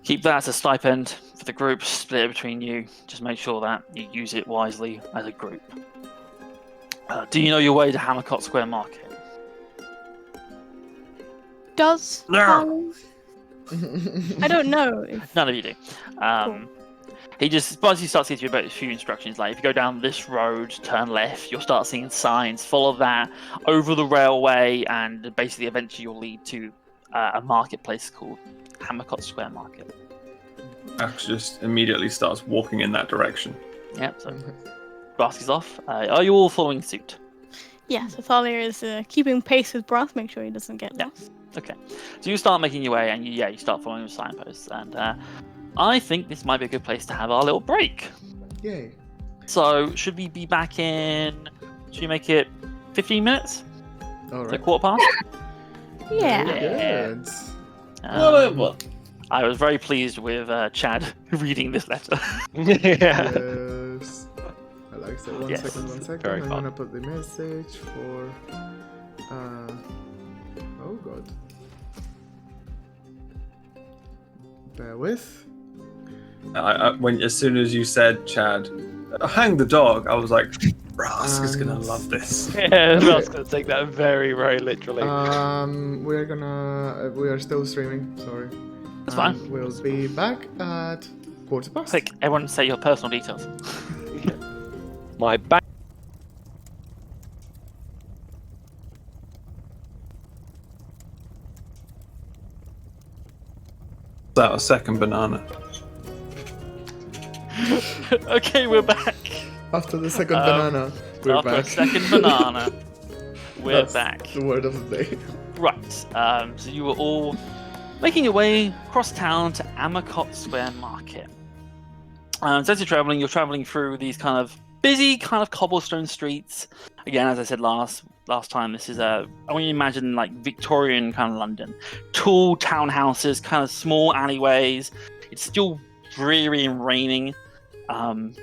Keep that as a stipend for the group, split it between you. Just make sure that you use it wisely as a group. Do you know your way to Hammercott Square Market? Does No. I don't know. If... None of you do. Cool. He just basically starts to give you about a few instructions. Like, if you go down this road, turn left, you'll start seeing signs. Follow that over the railway, and basically, eventually, you'll lead to a marketplace called Hammercott Square Market. Axe just immediately starts walking in that direction. Yeah, so Brask is off. Are you all following suit? Yeah, so Thalia is keeping pace with Brask, make sure he doesn't get lost. Okay. So you start making your way, and you start following the signposts. And I think this might be a good place to have our little break. Yay. So should we be back in? Should we make it 15 minutes? All right. So quarter past? Yeah. Good. Whatever. I was very pleased with Chad reading this letter. Yeah. Yes. I like that. One Yes. second. Very I'm fun. gonna put the message for. Oh god. Bear with. As soon as you said, Chad, hang the dog, I was like, Brask is gonna love this. Yeah, I was going to take that very, very literally. We are still streaming. Sorry. That's fine. We'll be back at quarter past. Quick, everyone say your personal details. My back. That a second banana. Okay, we're back. After the second banana, we're After back. a second banana, we're That's back. The word of the day. Right. So you were all making your way across town to Hammercott Square Market. So as you're traveling through these kind of busy, kind of cobblestone streets. Again, as I said last time, this is I want you to imagine like Victorian kind of London. Tall townhouses, kind of small alleyways. It's still dreary and raining.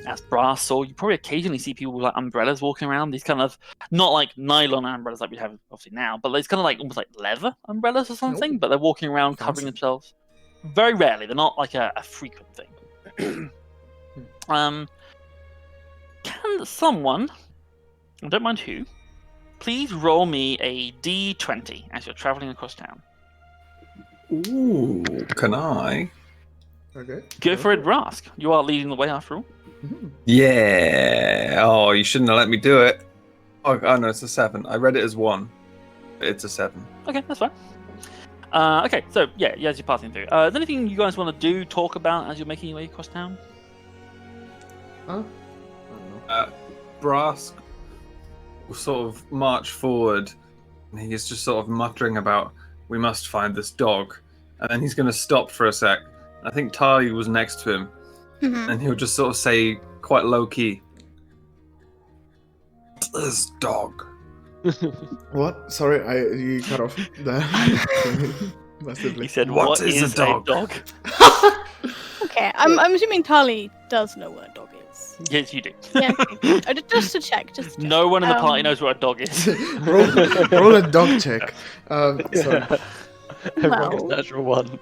As Brass saw, you probably occasionally see people with like umbrellas walking around. These kind of not like nylon umbrellas like we have obviously now, but it's kind of like almost like leather umbrellas or something. But they're walking around covering themselves. Very rarely. They're not like a frequent thing. Can someone, I don't mind who, please roll me a D20 as you're traveling across town? Ooh, can I? Okay. Go for it, Brask. You are leading the way after all. Yeah. Oh, you shouldn't have let me do it. Oh no, it's a 7. I read it as 1. It's a 7. Okay, that's fine. Okay, so yeah, as you're passing through. Is there anything you guys want to do, talk about as you're making your way across town? Huh? I don't know. Brask will sort of march forward, and he is just sort of muttering about, we must find this dog. And then he's going to stop for a sec. I think Tali was next to him, and he'll just sort of say, quite low key, this dog. What? Sorry, you cut off there. Massively. He said, What is a dog?" Okay, I'm assuming Tali does know what a dog is. Yes, you do. Yeah, okay. Just to check. Just to check. No one in the party knows what a dog is. roll a dog check. Sorry. Everyone gets Well- natural one.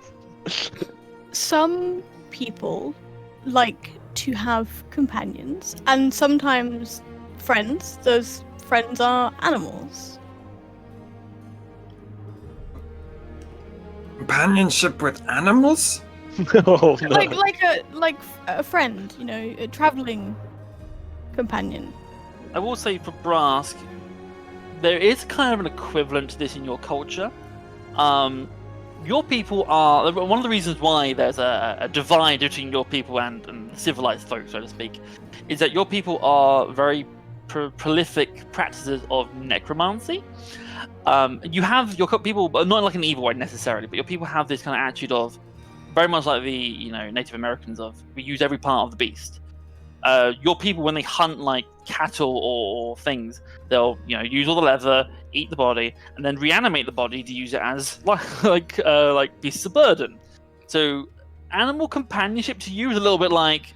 Some people like to have companions, and sometimes friends. Those friends are animals. Companionship with animals? Oh, no. Like a friend, you know, a traveling companion. I will say for Brask, there is kind of an equivalent to this in your culture. Your people are one of the reasons why there's a divide between your people and civilized folk, so to speak, is that your people are very prolific practices of necromancy. You have your people, but not like an evil way necessarily, but your people have this kind of attitude of very much like the Native Americans of we use every part of the beast. Your people, when they hunt like cattle or things, they'll use all the leather, eat the body, and then reanimate the body to use it as like beasts of burden. So animal companionship to you is a little bit like,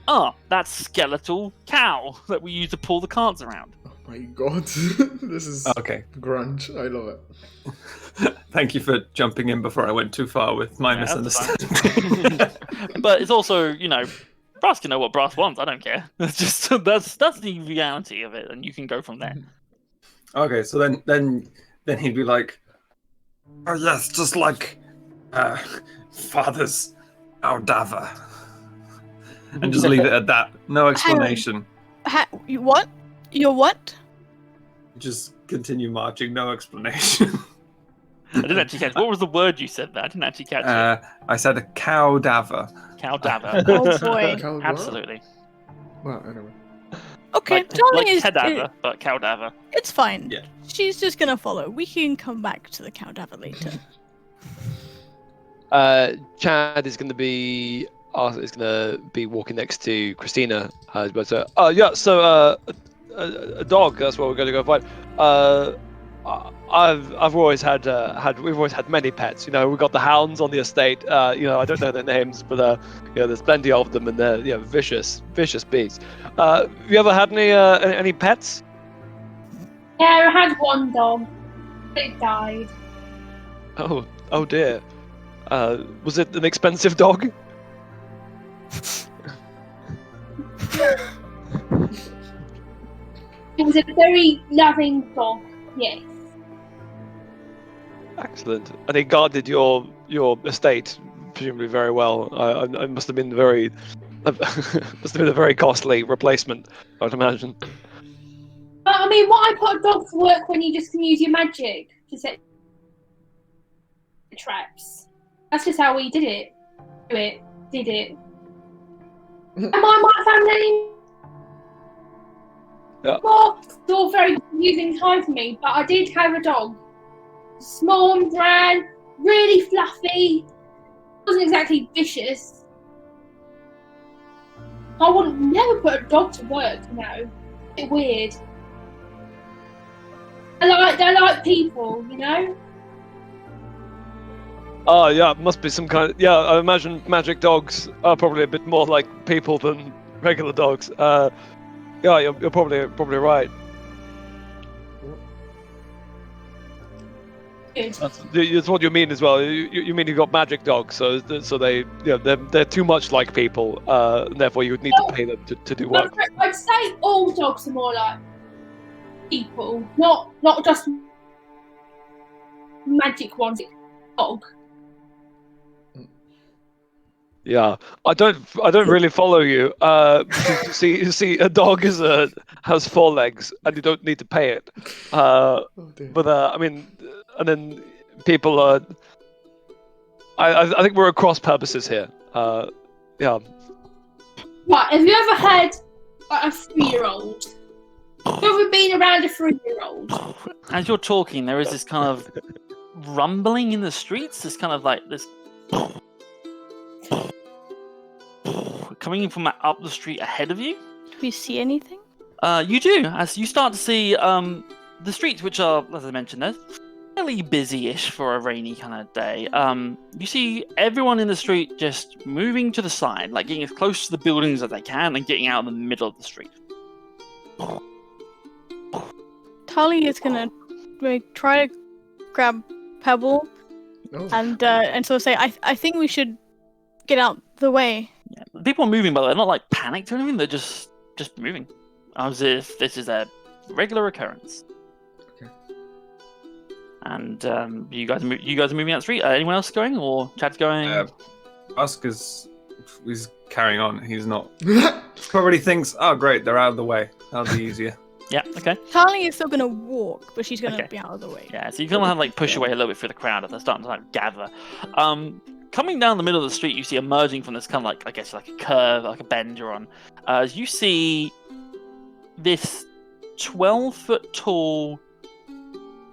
that skeletal cow that we use to pull the carts around. Oh my god, this is Okay. grunge. I love it. Thank you for jumping in before I went too far with my misunderstanding. But it's also, Brass can know what Brass wants. I don't care. That's just that's the reality of it, and you can go from there. Okay, so then he'd be like, "Oh yes, just like father's Aldava," and just leave it at that. No explanation. You what? Your what? Just continue marching. No explanation. I didn't actually catch. What was the word you said there? I didn't actually catch it. I said a cowdava. Cowdava. Oh boy. Cow- Absolutely. Well, anyway. Okay, Like Tali is. cadaver, but cowdava. It's fine. Yeah. She's just gonna follow. We can come back to the cadaver later. Chad is going to be walking next to Christina. So a dog. That's what we're going to go find. I've always we've always had many pets. We've got the hounds on the estate. I don't know their names, but there's plenty of them, and they're vicious beasts. Have you ever had any pets? Yeah, I had one dog. It died. Oh dear. Was it an expensive dog? It was a very loving dog. Yes. Excellent. And he guarded your estate presumably very well. I must have been a very costly replacement, I'd imagine. I mean, why put a dog to work when you just can use your magic to set traps? That's just how we did it. Did it. Am I my family? Yeah. Well, it's all very confusing time for me, but I did have a dog. Small and brown, really fluffy. Wasn't exactly vicious. I would never put a dog to work, A bit weird. I like people, Oh yeah, must be some kind. Yeah, I imagine magic dogs are probably a bit more like people than regular dogs. Yeah, you're probably right. Good. That's what you mean as well. You mean you got magic dogs, so they they're too much like people, and therefore you would need to pay them to do work. I'd say all dogs are more like people, not just magic ones. Dog. Yeah, I don't really follow you. Because you see, a dog has 4 legs, and you don't need to pay it. But I mean, and then people are. I think we're at cross purposes here. Yeah. Right, have you ever had a 3-year-old? Have you ever been around a 3-year-old? As you're talking, there is this kind of rumbling in the streets. This kind of like this. Coming from up the street ahead of you. Do we see anything? You do, as you start to see the streets, which are, as I mentioned, they're fairly busy-ish for a rainy kind of day. You see everyone in the street just moving to the side, like getting as close to the buildings as they can and getting out in the middle of the street. Tali is gonna try to grab Pebble and so say, I think we should get out the way. Yeah. People are moving, but they're not like panicked or anything. They're just moving, as if this is a regular occurrence. Okay. And you guys are moving out the street. Anyone else going, or Chad's going? Oscar's he's carrying on. He's not. Probably thinks, oh great, they're out of the way. That'll be easier. Yeah. Okay. Tali is still gonna walk, but she's gonna be out of the way. Yeah. So you kind of like push away a little bit through the crowd as they're starting to like gather. Coming down the middle of the street, you see emerging from this kind of like, I guess, like a curve, like a bend you're on. As you see this 12-foot tall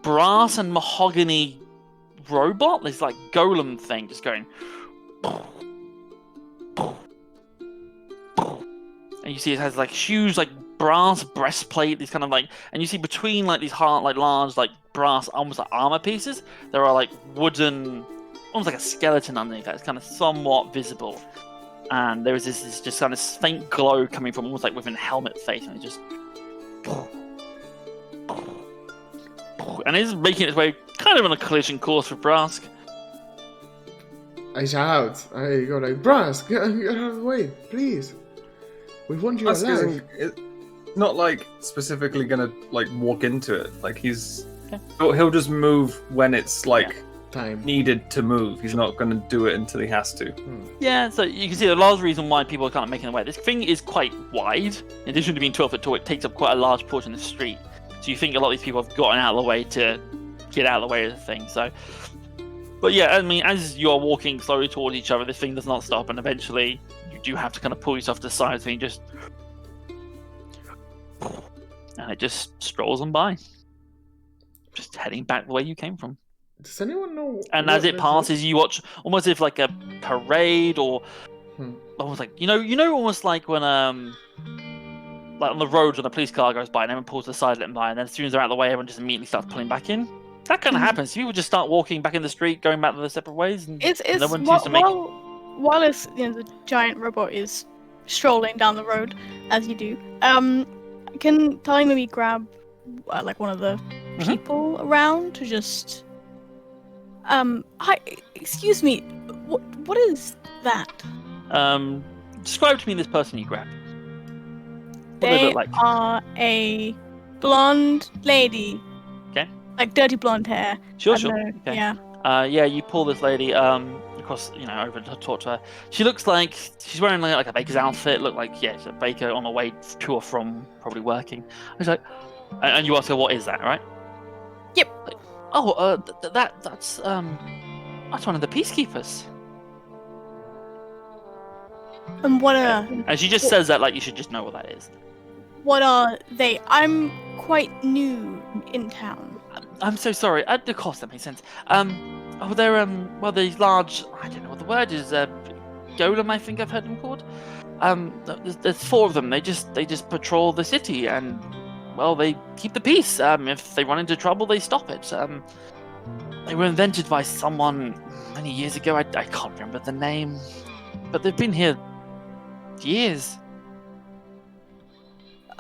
brass and mahogany robot. This like golem thing just going. And you see it has like huge like brass breastplate, these kind of like, and you see between like these large like brass almost like armor pieces, there are like wooden, almost like a skeleton underneath that. It's kind of somewhat visible, and there is this just kind of faint glow coming from almost like within a helmet face, and it just, and it's making its way kind of on a collision course with Brask. I shout. I go like, Brask, get out of the way, please. We want you alive. It's not like specifically gonna like walk into it. Like he'll just move when it's like time needed to move. He's not gonna do it until he has to. Yeah, so you can see the large reason why people are kind of making their way. This thing is quite wide. In addition to being 12 foot tall, it takes up quite a large portion of the street. So you think a lot of these people have gotten out of the way to get out of the way of the thing. So, but yeah, I mean, as you are walking slowly towards each other, this thing does not stop, and eventually you do have to kind of pull yourself to the side, so you just, and it just strolls on by, just heading back the way you came from. Does anyone know? And as it passes, you watch almost as if like a parade, or almost like you know, almost like when like on the roads when a police car goes by and everyone pulls to the side, let them by, and then as soon as they're out of the way, everyone just immediately starts pulling back in. That kind of happens. People just start walking back in the street, going back to their separate ways, and no one seems to make. While the giant robot is strolling down the road, as you do, can Tali maybe grab like one of the people around to just hi, excuse me, what is that? Describe to me this person you grab. What They do they look like? are a blonde lady. Okay. Like dirty blonde hair. Sure. Okay. Yeah. Yeah, you pull this lady across, over to talk to her. She looks like she's wearing like a baker's outfit. Look like she's a baker on her way to or from probably working. I was like, and you ask her, what is that, right? Yep. Like, oh, that's one of the peacekeepers. And what are? And she just says that like you should just know what that is. What are they? I'm quite new in town. I'm so sorry. Of course, that makes sense. They're these large. I don't know what the word is. Golem, I think I've heard them called. There's 4 of them. They just patrol the city, and well, they keep the peace. If they run into trouble, they stop it. They were invented by someone many years ago. I can't remember the name, but they've been here years.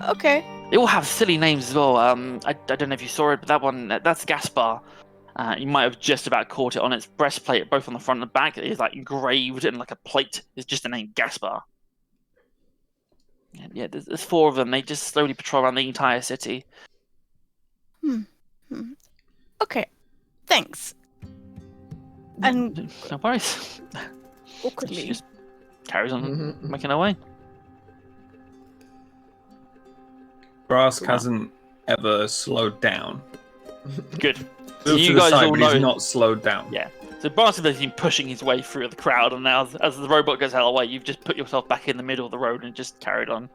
Okay. They all have silly names as well. I don't know if you saw it, but that's Gaspar. You might have just about caught it on its breastplate, both on the front and the back. It is like engraved in like a plate. It's just the name Gaspar. And yeah, there's 4 of them. They just slowly patrol around the entire city. Okay, thanks. And no worries. awkwardly, She just carries on making her way. Brask hasn't ever slowed down. Good. So Moved you to the guys side, all but know. he's not slowed down. Yeah. So Brask has been pushing his way through the crowd, and now as the robot goes out of the way, you've just put yourself back in the middle of the road and just carried on.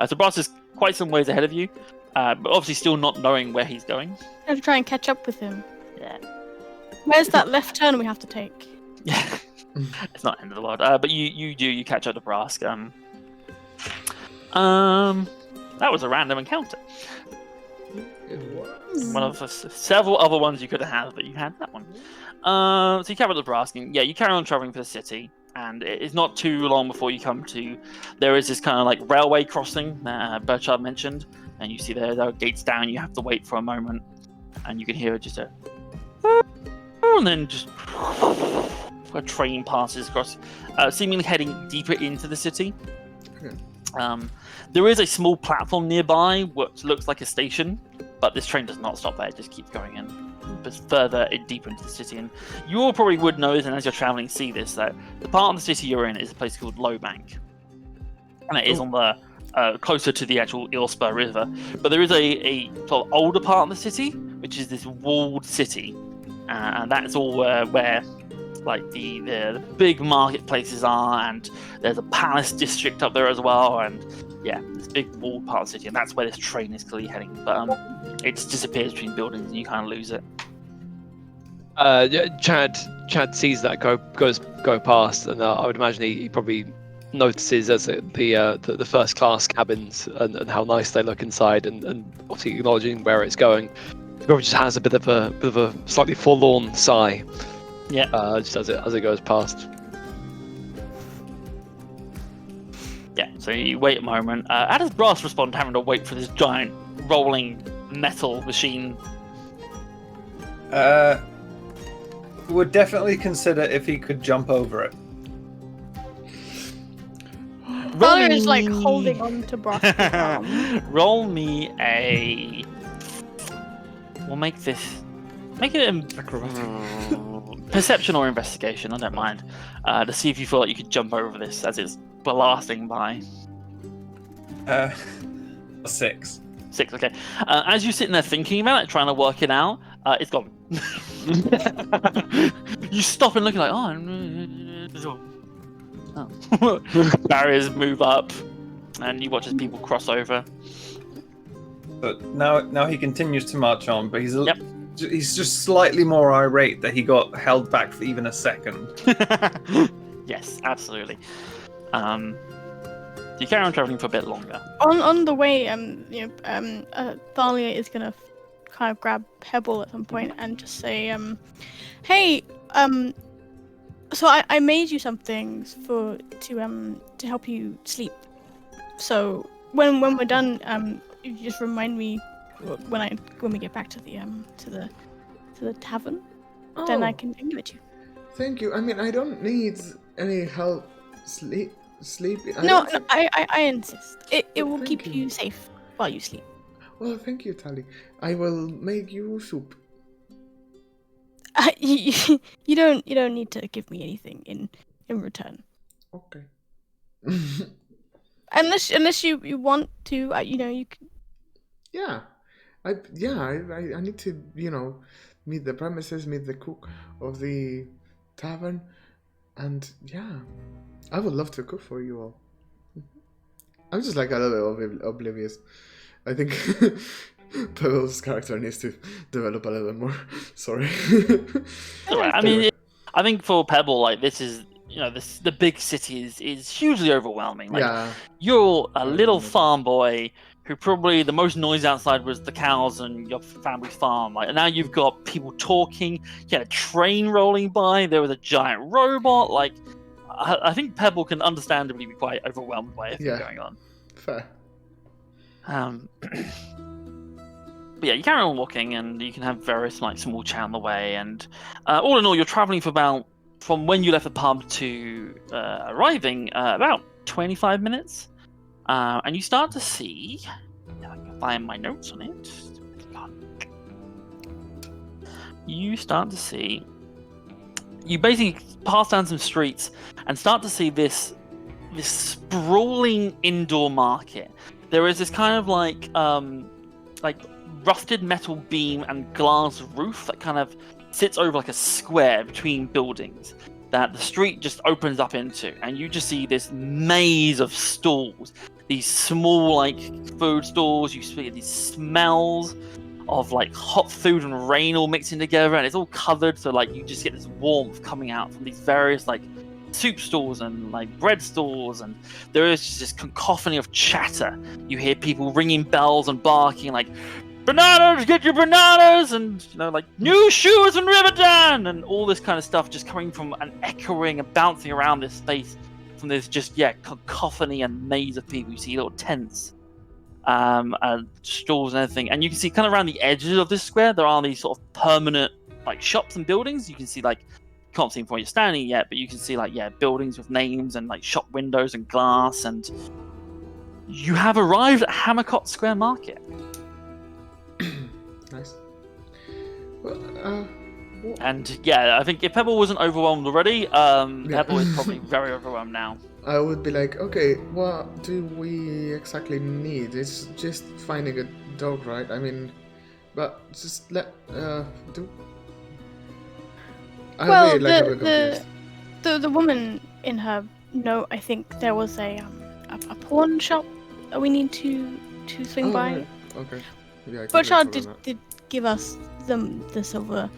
So Brask is quite some ways ahead of you, but obviously still not knowing where he's going. I have to try and catch up with him. Yeah. Where's that left turn we have to take? Yeah. It's not the end of the world. But you catch up to Brask. That was a random encounter. It was. One of the several other ones you could have had, but you had that one. So you carry on the Brask, and yeah, you carry on traveling for the city, and it's not too long before you come to. There is this kind of like railway crossing that Burchard mentioned, and you see there are gates down. You have to wait for a moment, and you can hear just a, and then just a train passes across, seemingly heading deeper into the city. There is a small platform nearby, which looks like a station, but this train does not stop there. It just keeps going in, but further deeper into the city. And you all probably would know this, and as you're traveling, see this, that the part of the city you're in is a place called Lowbank, and it is on the closer to the actual Ilspur River. But there is a sort of older part of the city, which is this walled city, and that's all where like the big marketplaces are, and there's a palace district up there as well, and yeah, this big walled part of the city, and that's where this train is clearly heading. But it just disappears between buildings, and you kind of lose it. Chad sees that go past, and I would imagine he probably notices as the first class cabins and how nice they look inside, and obviously acknowledging where it's going. He probably just has a bit of a slightly forlorn sigh. Yeah. Just as it goes past. Yeah. So you wait a moment. How does Brass respond to having to wait for this giant rolling metal machine? Would definitely consider if he could jump over it. Father is like holding on to Brass's arm. Roll me a. We'll make it perception or investigation. I don't mind. To see if you feel like you could jump over this as it's blasting by. 6. 6. Okay. As you're sitting there thinking about it, trying to work it out, it's gone. You stop and look like, barriers move up, and you watch as people cross over. But now he continues to march on, but he's just slightly more irate that he got held back for even a second. Yes, absolutely. You carry on traveling for a bit longer. On the way, Thalia is gonna kind of grab Pebble at some point and just say, "Hey, so I made you some things to help you sleep. So when we're done, you just remind me when we get back to the tavern, then I can give it to you." Thank you. I mean, I don't need any help sleeping. No, I insist. It will keep you safe while you sleep. Well, thank you, Tali. I will make you soup. You don't need to give me anything in return. Okay. Unless you want to, you can. Yeah, I need to, meet the premises, meet the cook of the tavern, and yeah, I would love to cook for you all. I'm just like a little bit oblivious. I think Pebble's character needs to develop a little bit more. Sorry. I mean, I think for Pebble, like this is, the big city is hugely overwhelming. Like, yeah. You're a little farm boy who probably the most noise outside was the cows and your family's farm. Like, and now you've got people talking. You had a train rolling by. There was a giant robot. Like, I think Pebble can understandably be quite overwhelmed by everything going on. Fair. But yeah, you carry on walking, and you can have various like small chat on the way. And all in all, you're traveling for from when you left the pub to arriving, about 25 minutes. And you start to see. I can find my notes on it. You start to see. You basically pass down some streets and start to see this sprawling indoor market. There is this kind of like rusted metal beam and glass roof that kind of sits over like a square between buildings that the street just opens up into, and you just see this maze of stalls, these small like food stalls. You see these smells of like hot food and rain all mixing together, and it's all covered, so like you just get this warmth coming out from these various like soup stalls and like bread stalls, and there is just this cacophony of chatter. You hear people ringing bells and barking like, "Bananas, get your bananas!" and like "new shoes from Riverdale," and all this kind of stuff just coming from and echoing and bouncing around this space from this just cacophony and maze of people. You see little tents, and stalls and everything, and you can see kind of around the edges of this square there are these sort of permanent like shops and buildings. You can see like, you can't see them from where you're standing yet, but you can see like buildings with names and like shop windows and glass, and you have arrived at Hammercott Square Market. Nice. Well, and yeah, I think if Pebble wasn't overwhelmed already, Pebble is probably very overwhelmed now. I would be like, okay, what do we exactly need? It's just finding a dog, right? I mean, but just Well, like a bit confused. the woman in her note, I think there was a pawn shop that we need to swing by. Right. Okay. Yeah, I But Chad completely forgot did give us the silver,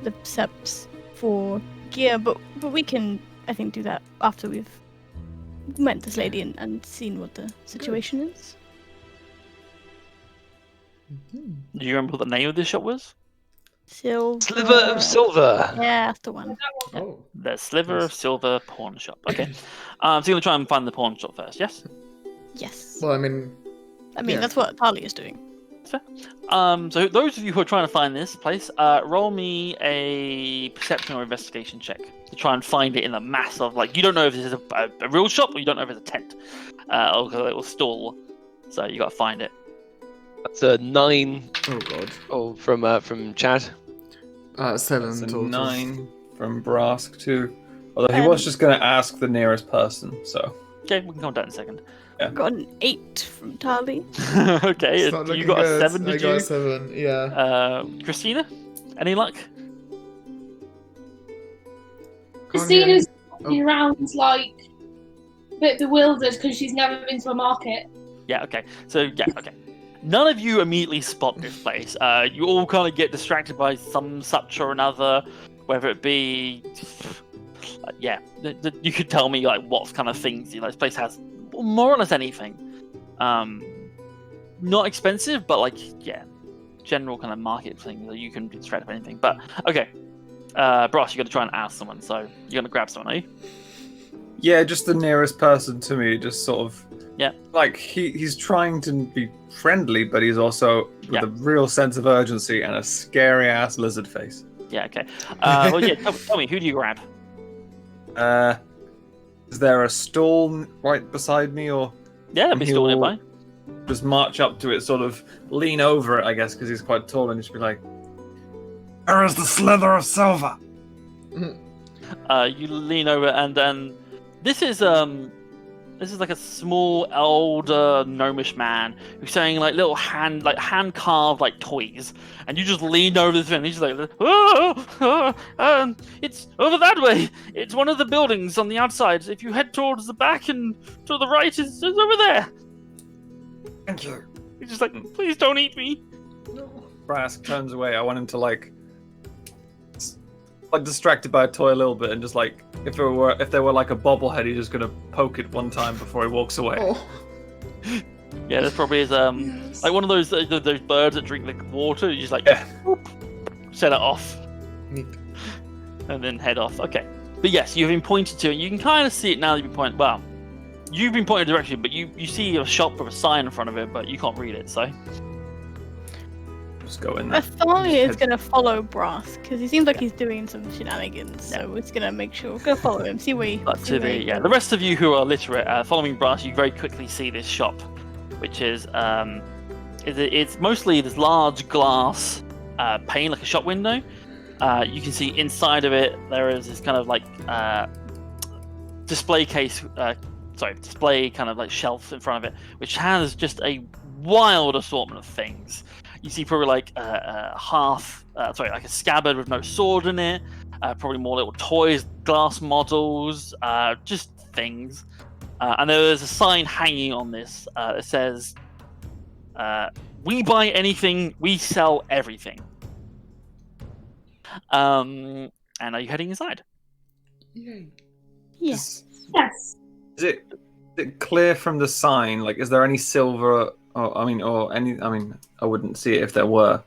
the seps for gear, but we can, I think, do that after we've met this lady and seen what the situation is. that. Do you remember what the name of this shop was? Silver. Sliver of silver. Yeah, that's the one. Oh. The Sliver Nice. of Silver Pawn Shop. Okay. So you're gonna try and find the pawn shop first, yes? Yes. Well, I mean, yeah. That's what Tali is doing. So those of you who are trying to find this place, roll me a perception or investigation check to try and find it in the mass of, like, you don't know if this is a real shop or you don't know if it's a tent or a little stall. So you got to find it. That's a 9. Oh god. Oh, from Chad. 7 That's a total. 9 from Brask too. Although he was just going to ask the nearest person, so. Okay, we can come down in a second. Got an 8 from Tali. Okay, It's not you looking got a good. 7, I did got you? a 7, yeah. Christina, any luck? Christina's walking around like a bit bewildered because she's never been to a market. Yeah, okay. So, yeah, okay. None of you immediately spot this place. You all kind of get distracted by some such or another, whether it be... you could tell me, like, what kind of things, this place has more or less anything. Not expensive, but, like, yeah, general kind of market thing that you can be distracted by anything. But, okay. Bros, you got to try and ask someone, so you're going to grab someone, are you? Yeah, just the nearest person to me, just sort of. Yeah. Like, he's trying to be friendly, but he's also with a real sense of urgency and a scary ass lizard face. Yeah, okay. Well, yeah, tell me, who do you grab? Is there a stall right beside me, or? Yeah, there'll be still nearby. Just march up to it, sort of lean over it, I guess, because he's quite tall, and just be like, "Where is the slither of silver?" You lean over, and then this is like a small, elder, gnomish man who's saying like little hand carved like toys, and you just lean over this thing. And he's just like, it's over that way. It's one of the buildings on the outside. If you head towards the back and to the right, it's over there. Thank you. He's just like, please don't eat me. Brask turns away. I want him to like distracted by a toy a little bit, and just like if there were like a bobblehead, he's just gonna poke it one time before he walks away. Oh. Yeah, this probably is like one of those birds that drink the water. You just like whoop, set it off, Neat. and then head off. Okay, but yes, you've been pointed to it. You can kind of see it now that you've been pointed. Well, you've been pointed direction, but you see a shop with a sign in front of it, but you can't read it. So just go in there. Thalia is going to follow Brass because he seems like he's doing some shenanigans. So it's going to make sure we're going to follow him. See where he. But the rest of you who are literate, following Brass, you very quickly see this shop, which is it's mostly this large glass pane, like a shop window. You can see inside of it there is this kind of like display kind of like shelf in front of it, which has just a wild assortment of things. You see probably like like a scabbard with no sword in it, probably more little toys, glass models, just things. And there's a sign hanging on this that says, "We buy anything, we sell everything." And are you heading inside? Yay. Yes. Yes. Is it clear from the sign? Like, is there any silver? I wouldn't see it if there were.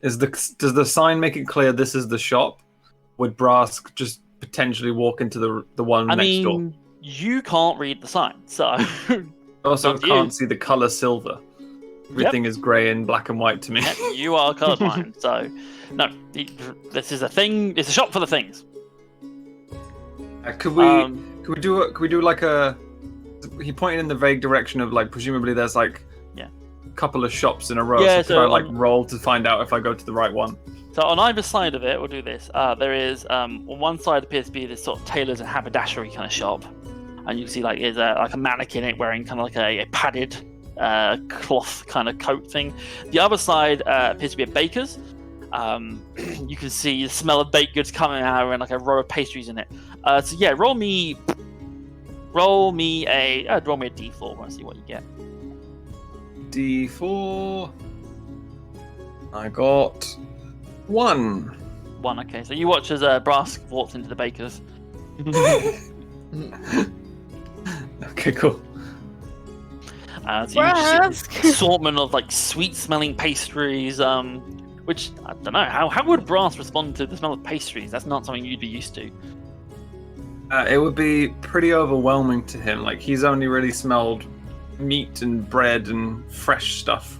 Does the sign make it clear this is the shop? Would Brask just potentially walk into the one next door? You can't read the sign, so. Also, can't see the color silver. Everything is grey and black and white to me. Yep, you are colorblind, so no. This is a thing. It's a shop for the things. Could we do like a? He pointed in the vague direction of like presumably there's like a couple of shops in a row. Yeah, so could I roll to find out if I go to the right one? So on either side of it, we'll do this. There is on one side appears to be this sort of tailors and haberdashery kind of shop, and you can see like there's a mannequin in it wearing kind of like a padded cloth kind of coat thing. The other side appears to be a baker's, You can see the smell of baked goods coming out and like a row of pastries in it. So yeah, roll me a D4. I want to see what you get. D4. I got 1. 1. Okay, so you watch as Brask walks into the baker's. Okay, cool. So you see assortment of like sweet-smelling pastries. Which I don't know. How would Brass respond to the smell of pastries? That's not something you'd be used to. It would be pretty overwhelming to him. Like he's only really smelled meat and bread and fresh stuff.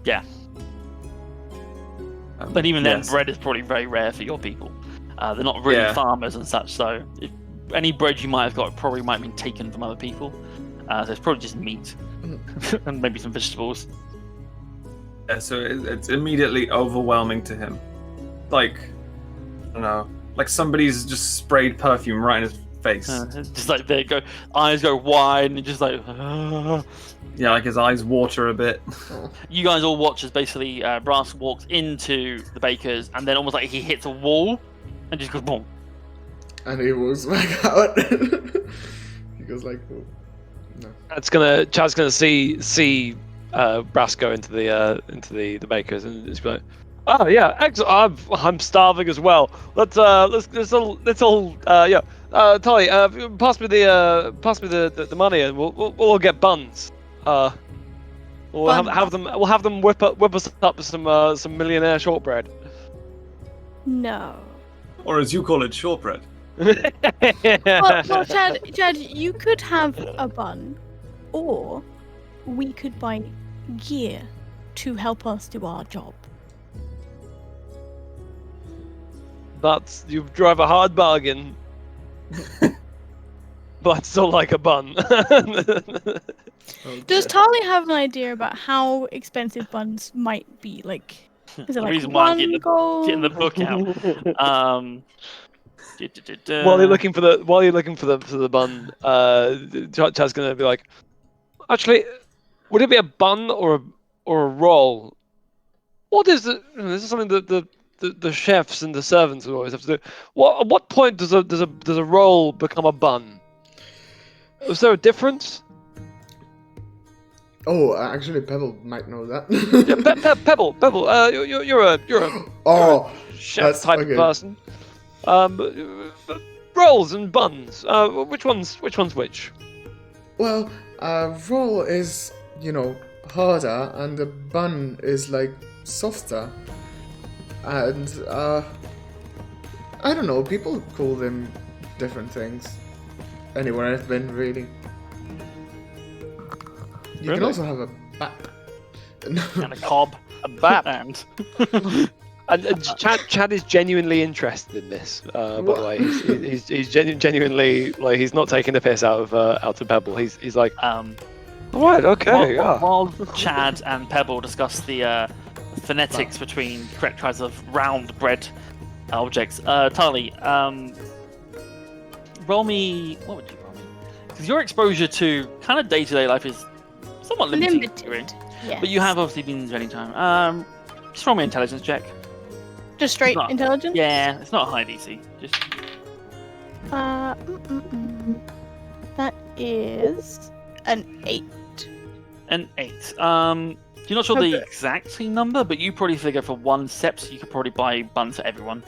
Yeah. But even then, bread is probably very rare for your people. They're not really farmers and such, so if any bread you might have got probably might have been taken from other people. So it's probably just meat and maybe some vegetables. Yeah, so it's immediately overwhelming to him. Like, I don't know, like somebody's just sprayed perfume right in his face. Just like they go, eyes go wide and just like. Yeah, like his eyes water a bit. You guys all watch as basically Brass walks into the baker's and then almost like he hits a wall and just goes boom. And he walks back out. He goes like, oh, no. Chad's gonna see Brass go into the baker's and just be like, oh yeah, excellent. I'm starving as well. Let's all Tali, pass me the money and we'll all get buns. We'll have them whip us up some millionaire shortbread. No. Or as you call it, shortbread. Well, Chad, you could have a bun, or we could buy gear to help us do our job. But you drive a hard bargain. But still like a bun. Does Tali have an idea about how expensive buns might be? Like, is it like reason why I'm gold? getting the book out. While you're looking for the bun, Chad's gonna be like, actually, would it be a bun or a roll? What is it? This is something that the chefs and the servants would always have to do. At what point does a roll become a bun? Is there a difference? Oh, actually, Pebble might know that. Yeah, Pebble, you're a chef type of person. Rolls and buns. Which one's which? Well, roll is, harder, and the bun is like softer. And I don't know. People call them different things. Anywhere I've been, really. You can also have a bap. And a cob. A bap. And Chad is genuinely interested in this. By the way, he's genuinely like he's not taking the piss out of Pebble. He's like, right, okay, While Chad and Pebble discuss the phonetics between correct kinds of round bread objects, Tali, roll me. What would you roll me? Because your exposure to kind of day-to-day life is somewhat limited. Yes. But you have obviously been spending time. Just roll me an intelligence check. Just straight intelligence? Yeah, it's not a high DC. Just. That is an 8. An 8. You're not sure the exact number, but you probably figure for one sept you could probably buy buns for everyone.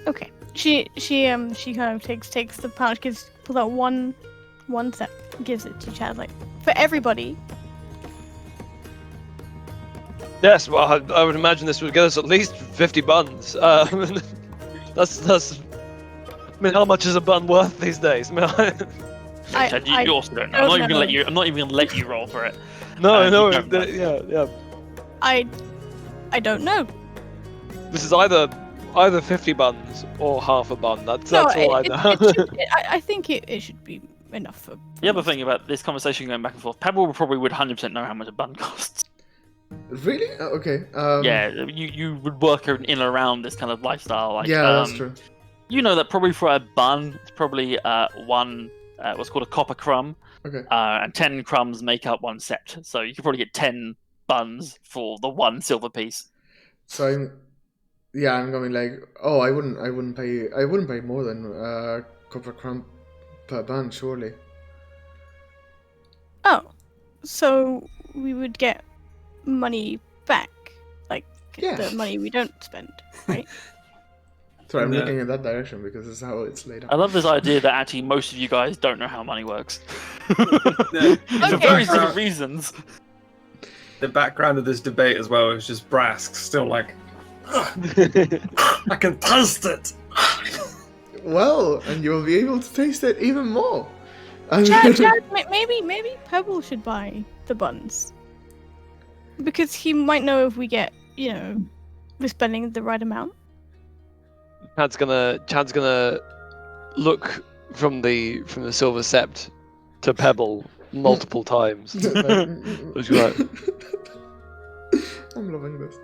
Okay. She kind of takes the pouch, pulls out one set, gives it to Chad, like, for everybody. Yes, well, I would imagine this would get us at least 50 buns. That's. I mean, how much is a bun worth these days? You also don't know. I'm not even gonna let you roll for it. No, yeah. I don't know. This is either 50 buns or half a bun. That's all I know. I think it should be enough for. The other thing about this conversation going back and forth, Pebble probably would 100% know how much a bun costs. Really? Okay. Yeah, you would work in and around this kind of lifestyle. Like, that's true. You know that probably for a bun, it's probably one what's called a copper crumb. Okay. And 10 crumbs make up one sept. So you could probably get 10 buns for the 1 silver piece. So I'm going like, oh, I wouldn't pay more than copper crumb per bun, surely. Oh, so we would get money back, like the money we don't spend, right? Sorry, I'm looking in that direction because it's how it's laid out. I love this idea that actually most of you guys don't know how money works. For very different reasons. The background of this debate as well is just Brask still like, I can taste it. Well, and you'll be able to taste it even more. Chad, maybe Pebble should buy the buns. Because he might know if we get, we're spending the right amount. Chad's gonna look from the silver sept to Pebble multiple times. Which like, I'm loving this.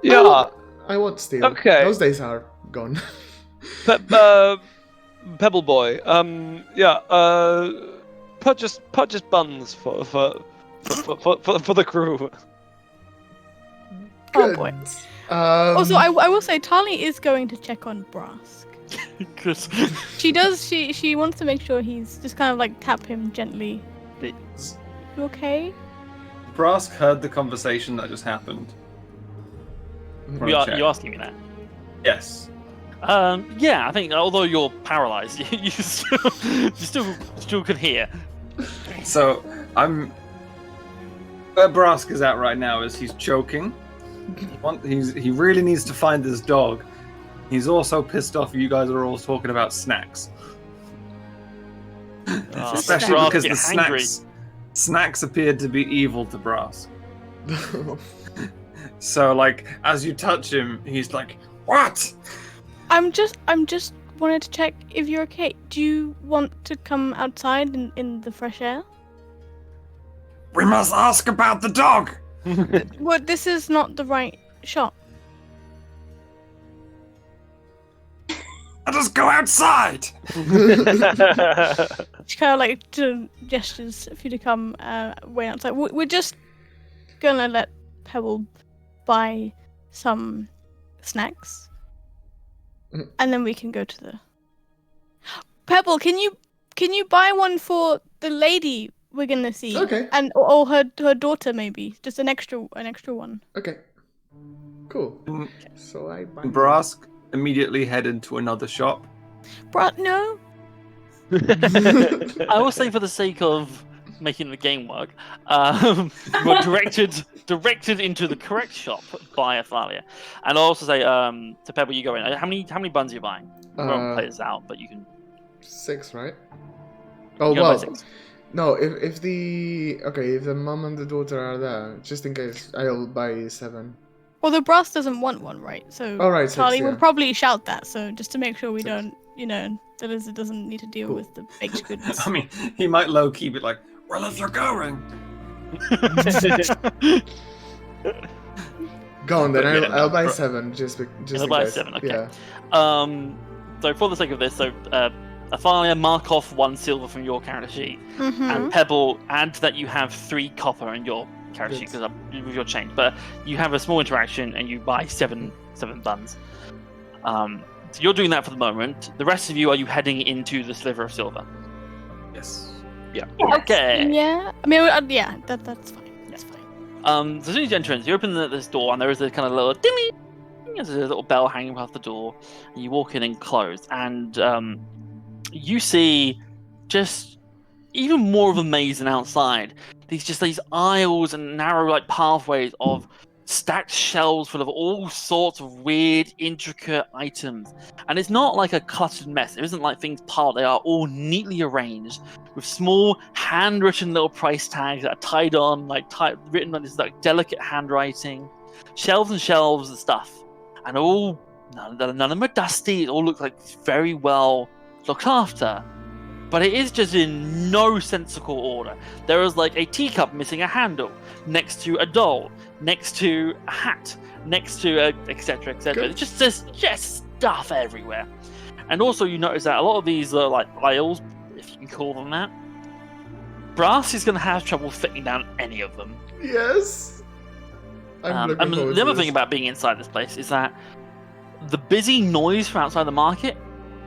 yeah. I want steel. Okay. Those days are gone. Pebble boy. Purchase buns for the crew. Oh boy. Also, I will say Tali is going to check on Brask. She wants to make sure he's just kind of like tap him gently. You okay? Brask heard the conversation that just happened. You asking me that? Yes. Yeah, I think although you're paralyzed, you still can hear. So where Brask is at right now is he's choking. He really needs to find this dog. He's also pissed off you guys are all talking about snacks. Especially because the snacks appeared to be evil to Brask. So like as you touch him, he's like, "What?" I'm just wanted to check if you're okay. Do you want to come outside in the fresh air? We must ask about the dog. Well, this is not the right shot. Let us go outside. She kind of like gestures for you to come way outside. We're just gonna let Pebble buy some snacks, and then we can go to the. Pebble, can you buy one for the lady we're gonna see? Okay. And or her daughter maybe, just an extra one. Okay. Cool. So I buy. Brask immediately headed to another shop. No. I will say, for the sake of making the game work, we're directed into the correct shop by Athalia. And I'll also say to Pebble, you go in. How many buns are you buying? We won't play this out, but you can. 6, right? Oh well. 6. No, if the mom and the daughter are there, just in case, I'll buy 7. Well, the brass doesn't want one, right? So Charlie would probably shout that. So just to make sure we don't, that it doesn't need to deal with the baked goods. I mean, he might low key be like, "Well, if you're going." Go on then. I'll buy 7 just in case. Buy 7. Okay. Yeah. So for the sake of this, Athalia, mark off 1 silver from your character sheet, and Pebble, add that you have 3 copper in your character sheet because with your change. But you have a small interaction and you buy 7 buns. So you're doing that for the moment. The rest of you, are you heading into the sliver of silver? Yes. Yeah. Yes. Okay. Yeah. I mean, that's fine. That's fine. So as soon as you enter, you open this door, and there is a kind of little ding. There's a little bell hanging past the door, and you walk in and close, and you see just even more of a maze than outside. These aisles and narrow pathways of stacked shelves full of all sorts of weird, intricate items. And it's not like a cluttered mess. It isn't like things piled. They are all neatly arranged with small handwritten little price tags that are tied on, written on this delicate handwriting. Shelves and shelves and stuff. And none of them are dusty. It all looks like very well looked after. But it is just in no sensible order. There is a teacup missing a handle, next to a doll, next to a hat, next to etc. It's just stuff everywhere. And also you notice that a lot of these aisles, if you can call them that, Brass is going to have trouble fitting down any of them. Yes. I'm looking And forward the to other thing this. about being inside this place is that the busy noise from outside the market,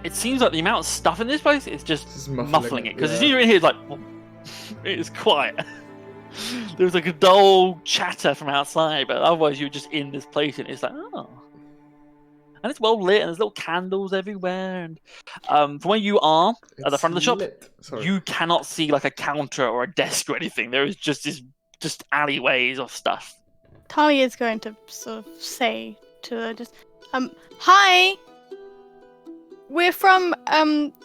it seems like the amount of stuff in this place is just Just muffling it. Because as yeah. soon as you're in here, it's like, it is quiet. There's like a dull chatter from outside, but otherwise you're just in this place and it's like, oh. And it's well lit and there's little candles everywhere. And from where you are at the It's front of the shop, lit. Sorry. you cannot see like a counter or a desk or anything. There is just alleyways of stuff. Talia is going to sort of say to her, just, hi! We're from,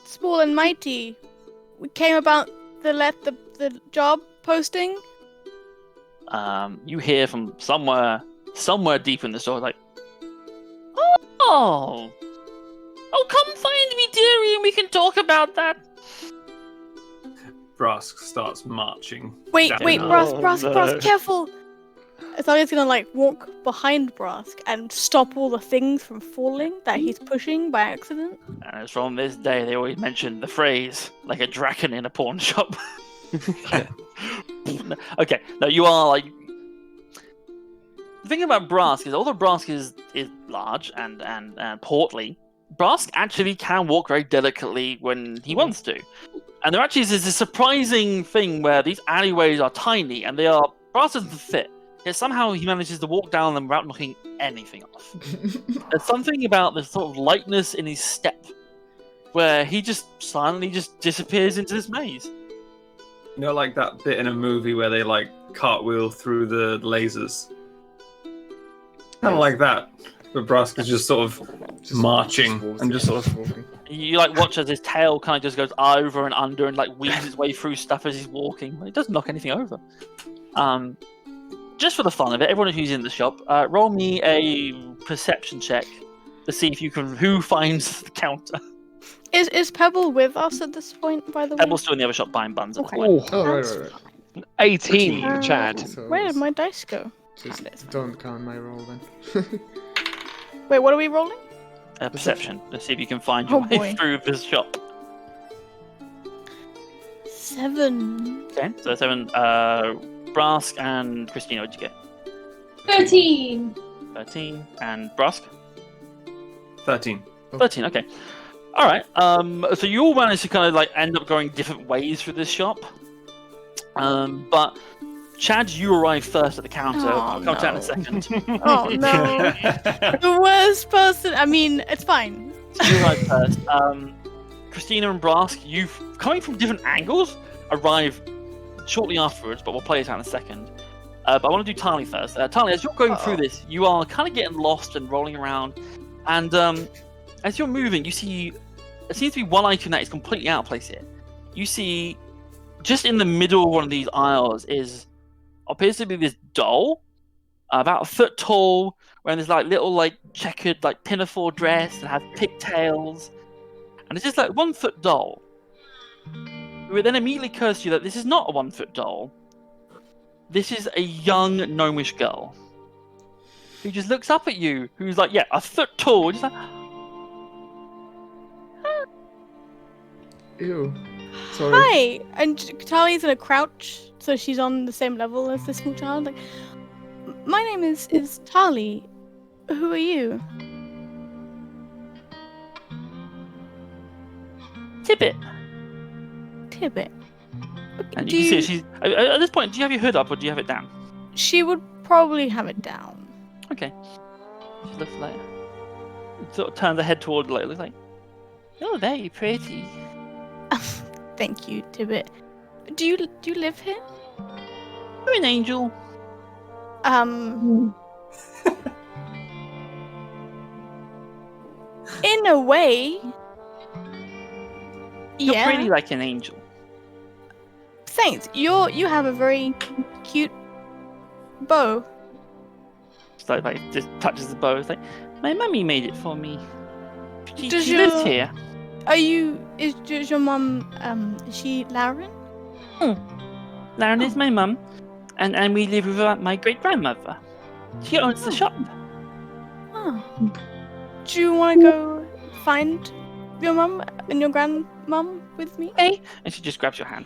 Small and Mighty. We came about the job posting. You hear from somewhere deep in the store, like, oh, come find me, dearie, and we can talk about that. Brask starts marching. Wait, down. Brask, careful! Talia's gonna, like, walk behind Brask and stop all the things from falling that he's pushing by accident. And it's from this day they always mention the phrase, like a dragon in a pawn shop. Okay, no, you are, like... The thing about Brask is, although Brask is large and portly, Brask actually can walk very delicately when he wants to. And there actually is this surprising thing where these alleyways are tiny and Brask doesn't fit. Yet somehow he manages to walk down them without knocking anything off. There's something about the sort of lightness in his step where he just silently just disappears into this maze. You know, like that bit in a movie where they like cartwheel through the lasers. Kind of like that. But Brask is just sort of marching and just sort of walking. You like watch as his tail kind of just goes over and under and like weaves its way through stuff as he's walking. It doesn't knock anything over. Just for the fun of it, everyone who's in the shop, roll me a perception check to see if you can who finds the counter. Is Pebble with us at this point, by the way? Pebble's still in the other shop buying buns at the Okay. point. Oh, right. 18, Chad. So Where did my dice go? just don't count my roll then. Wait, what are we rolling? Perception. Let's see if you can find your way through this shop. 7. Okay, so 7. Brask and Christina, what'd you get? 13. 13. And Brask? 13. 13, okay. Alright, so you all managed to kind of like end up going different ways through this shop. But Chad, you arrive first at the counter. I'll come to that in a second. Oh no. The worst person. I mean, it's fine. So you arrive first. Christina and Brask, you coming from different angles, arrive shortly afterwards, but we'll play it out in a second. But I want to do Tali first. Tali, as you're going through this, you are kind of getting lost and rolling around. And as you're moving, you see there seems to be one item that is completely out of place here. You see, just in the middle of one of these aisles appears to be this doll, about a foot tall, wearing this like little like checkered like pinafore dress and has pigtails, and it's just like 1 foot doll. It then immediately occurs to you that this is not a 1 foot doll. This is a young gnomish girl who just looks up at you, who's like, yeah, a foot tall, just like, Ew. Sorry. Hi! And Talia's in a crouch, so she's on the same level as the small child. Like, my name is Tali. Who are you? Tibbet. Tibbet. And you can see she's at this point. Do you have your hood up or do you have it down? She would probably have it down. Okay. She looks like, sort of turns her head toward like, looks like, oh, very pretty. Thank you, Tibbet. Do you live here? You're an angel. In a way. You're Yeah. pretty like an angel. Thanks. You have a very cute bow. So like just touches the bow. It's like, my mummy made it for me. She Does lives your- here. Is your mum is she Lauren? Lauren is my mum, and we live with my great grandmother. She owns the shop. Oh. Do you want to go find your mum and your grandmum with me? Hey, and she just grabs your hand.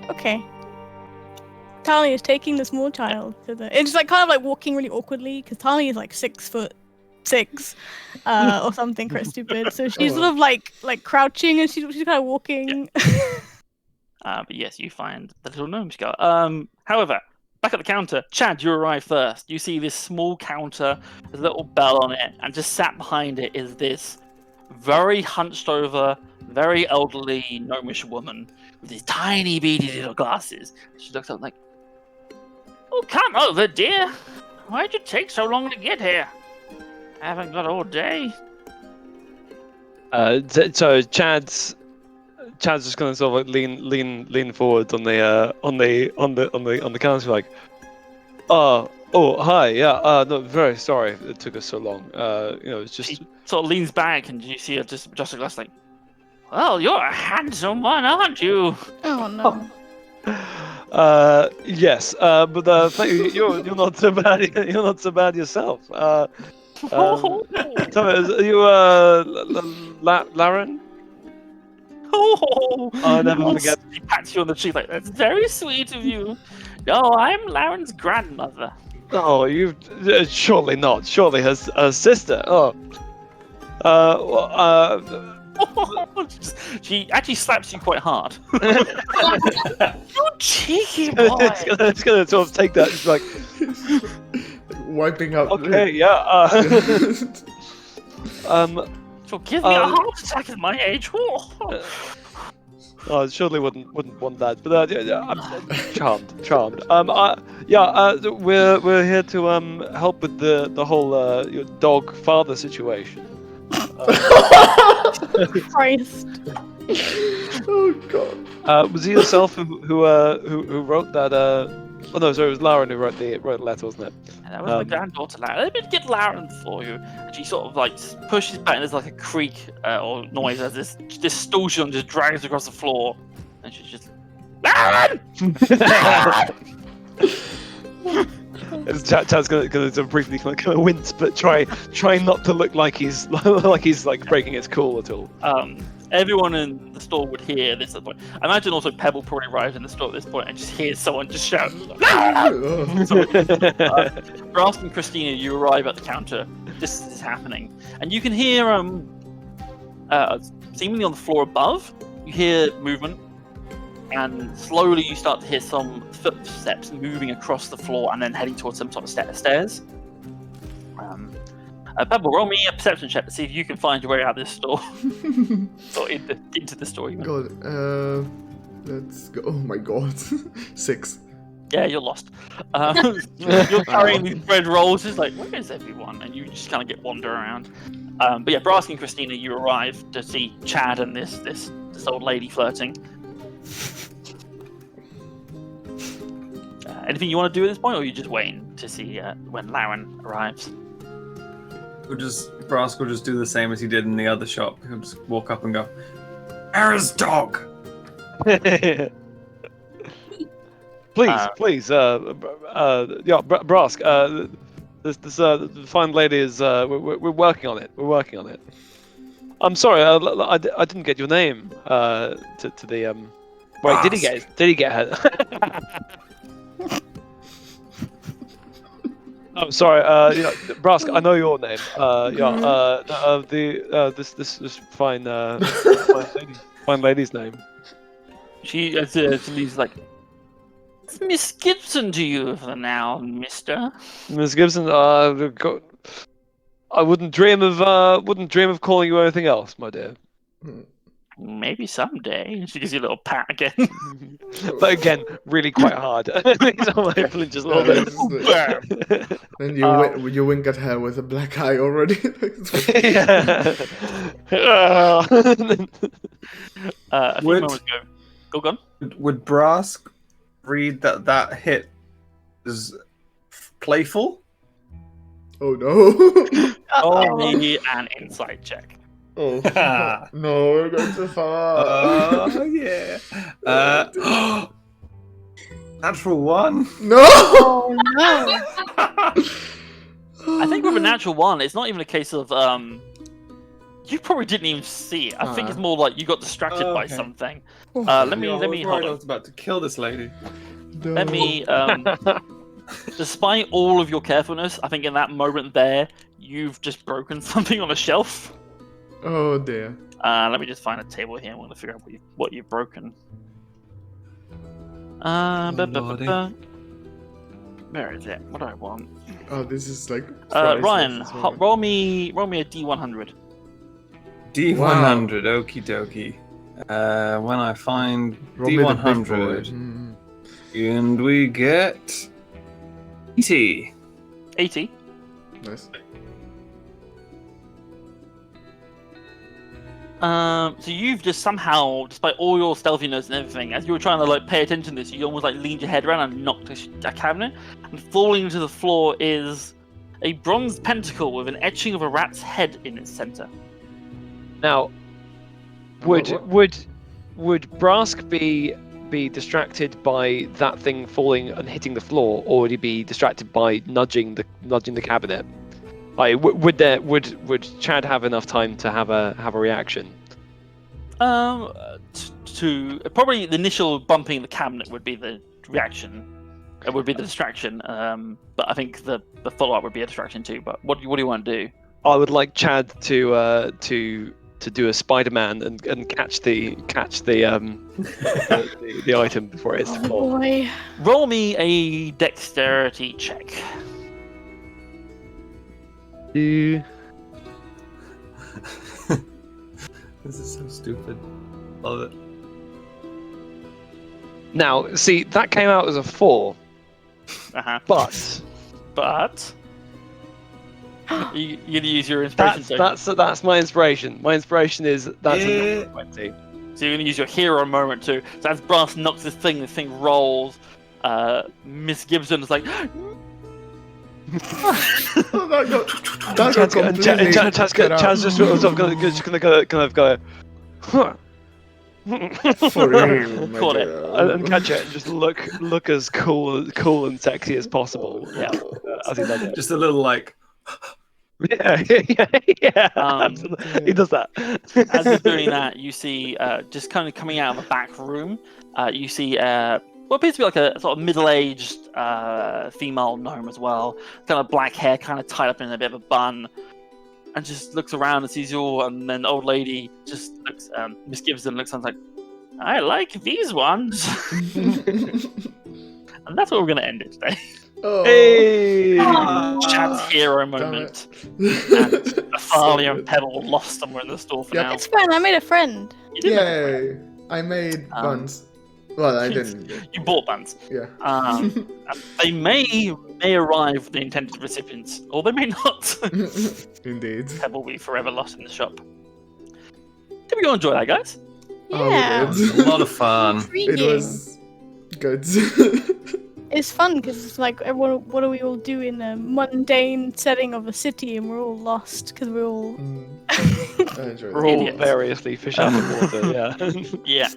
Okay. Tali is taking the small child to the. It's like kind of like walking really awkwardly because Tali is like 6'6", or something quite stupid. So she's sort of like crouching and she's kind of walking. But yes, you find the little gnome skull. However, back at the counter, Chad, you arrive first. You see this small counter, there's a little bell on it, and just sat behind it is this very hunched over, very elderly gnomish woman with these tiny beady little glasses. She looks up like, "Oh, come over, dear. Why'd you take so long to get here? I haven't got all day." So Chad's just gonna sort of like lean forward on the counter, like, oh hi, yeah, no, very sorry it took us so long. It's just. She sort of leans back and you see her just adjust her glass like, "Well, you're a handsome one, aren't you?" Oh no. Yes, but thank you. You're not so bad. You're not so bad yourself. Tell me, are you Laren? Oh, I never forget. She pats you on the cheek like, "That's very sweet of you." "No, I'm Laren's grandmother." Oh, you surely not. Surely her sister. Oh. She actually slaps you quite hard. You cheeky boy. It's gonna sort of take that. It's like wiping out. Okay, yeah. She'll give me a heart attack at my age. I surely wouldn't want that. But I'm charmed. We're here to help with the whole your dog father situation. Christ. Oh god. Was it yourself who wrote that? Oh no, sorry, it was Lauren who wrote the letter, wasn't it? That was my granddaughter, Lauren. Let me get Lauren for you. And she sort of like pushes back, and there's like a creak or noise as this stool just drags across the floor, and she's just, "Lauren!" Chad's gonna briefly kind of wince, but try not to look like he's like breaking his cool at all. Everyone in the store would hear this at the point. I imagine also Pebble probably arrived in the store at this point and just hears someone just shout. Brask and Christina, you arrive at the counter. This is happening, and you can hear seemingly on the floor above. You hear movement, and slowly you start to hear some footsteps moving across the floor and then heading towards some sort of stairs. Pebble, roll me a perception check to see if you can find your way out of this store. Or into the store, even. God, let's go. Oh my god. 6. Yeah, you're lost. You're carrying these bread rolls. It's like, where is everyone? And you just kind of wander around. But yeah, Brask and Christina, you arrive to see Chad and this old lady flirting. Anything you want to do at this point, or are you just waiting to see when Lauren arrives? Brask will just do the same as he did in the other shop. He'll just walk up and go, "Where's dog?" Please, Brask, this fine lady is, we're working on it. We're working on it. I'm sorry, I didn't get your name, to the, wait, Brask. did he get her? Oh, sorry, Brask, I know your name. This fine lady's name. She's like, "Miss Gibson to you for now, mister." Miss Gibson, I wouldn't dream of calling you anything else, my dear. Maybe someday. She gives you a little pat again. But again, really quite hard. Just a little bit. Then you wink at her with a black eye already. A few moments ago. Go on. Would Brask read that hit as playful? Oh no. Roll me an insight check. Oh no, we're going too far. Oh yeah. Natural 1. No. Oh no. I think with a natural 1, it's not even a case of you probably didn't even see it. I think it's more like you got distracted by something. Let me I hold was on. about to kill this lady. Let me, despite all of your carefulness, I think in that moment there, you've just broken something on a shelf. Oh dear. Let me just find a table here. I'm going to figure out what you've broken. Where is it? What do I want? Oh, this is like. Ryan, roll me a D100. D100, okie dokie. When I find D100, and we get 80. 80. Nice. So you've just somehow, despite all your stealthiness and everything, as you were trying to like pay attention to this, you almost like leaned your head around and knocked a cabinet, and falling to the floor is a bronze pentacle with an etching of a rat's head in its center. Now, would Brask be distracted by that thing falling and hitting the floor, or would he be distracted by nudging the cabinet? Like, would Chad have enough time to have a reaction? To probably the initial bumping the cabinet would be the reaction. It would be the distraction. But I think the follow up would be a distraction too. But what do you want to do? I would like Chad to do a Spider-Man and catch the the item before it hits the floor. Boy. Roll me a dexterity check. This is so stupid. Love it. Now, see, that came out as a 4. But you're gonna use your inspiration. That's my inspiration. My inspiration is that's a 20. So you're gonna use your hero moment too. So as Brass knocks this thing rolls. Miss Gibson is like. Chad's just gonna go. Huh. For real, Caught it. And catch it and just look as cool and sexy as possible. Yeah, as he does it. Just a little like. Yeah. Absolutely. He does that. As he's doing that, you see just kind of coming out of a back room. You see what appears to be like a sort of middle-aged female gnome as well. Kind of black hair, kind of tied up in a bit of a bun, and just looks around and sees you all. And then the old lady just looks. Miss Gibson looks and is like, "I like these ones." And that's where we're gonna end it today. Oh. Hey! Chad's hero moment. And Athalia and Pebble lost somewhere in the store for now. It's fine. I made a friend. You did make a friend. Yay! I made buns. Well, I didn't. You bought buns. Yeah. They may arrive with the intended recipients, or they may not. Indeed. Pebble will be forever lost in the shop. Did we all enjoy that, guys? Yeah. Oh, we did. A lot of fun. Intriguing. It was good. It's fun because it's like, what do we all do in a mundane setting of a city, and we're all lost because we're all. I enjoyed We're All idiots. variously fish out of water. Yeah. Yeah.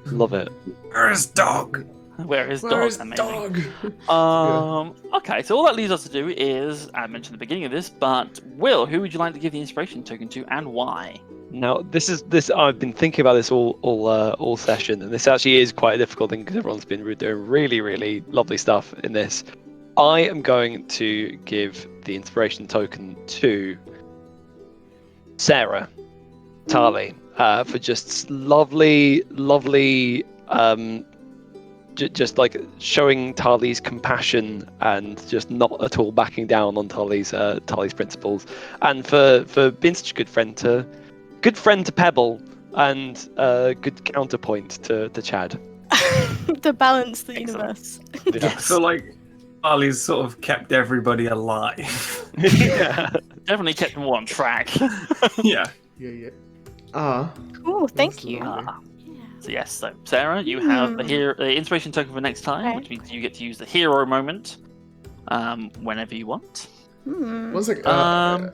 Love it. Where's dog? Where is dog? Where's Amazing. dog? Okay, so all that leaves us to do is, I mentioned at the beginning of this, but Will, who would you like to give the inspiration token to, and why? Now, this. I've been thinking about this all session, and this actually is quite a difficult thing because everyone's been doing really, really lovely stuff in this. I am going to give the inspiration token to Sarah Tarley for just lovely, just like showing Tarley's compassion and just not at all backing down on Tarley's principles, and for being such a good friend to Pebble and good counterpoint to Chad. To balance the Excellent. universe. I feel like Harley's sort of kept everybody alive. Yeah. Definitely kept them all on track. Yeah. Yeah. Cool, thank That's you. lovely. So yes, so Sarah, you have the inspiration token for next time, Okay. which means you get to use the hero moment whenever you want. One sec. Go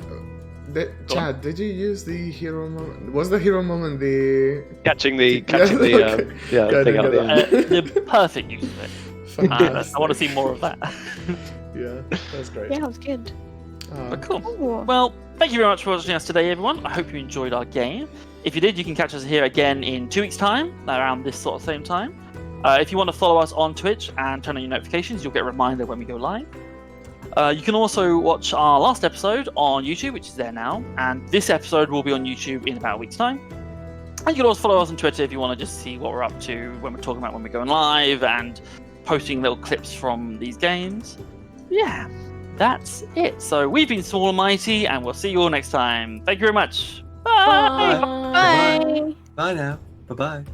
Chad, did you use the hero moment? Was the hero moment the catching the okay. thing out of the end. The perfect use of it. Fantastic. I want to see more of that. Yeah, that's great. Yeah, that was good. But cool. Ooh. Well, thank you very much for watching us today, everyone. I hope you enjoyed our game. If you did, you can catch us here again in 2 weeks' time, around this sort of same time. If you want to follow us on Twitch and turn on your notifications, you'll get a reminder when we go live. You can also watch our last episode on YouTube, which is there now, and this episode will be on YouTube in about a week's time. And you can also follow us on Twitter if you want to just see what we're up to when we're talking about when we're going live and posting little clips from these games. Yeah, that's it. So we've been Small and Mighty, and we'll see you all next time. Thank you very much. Bye. Bye. Bye now. Bye-bye.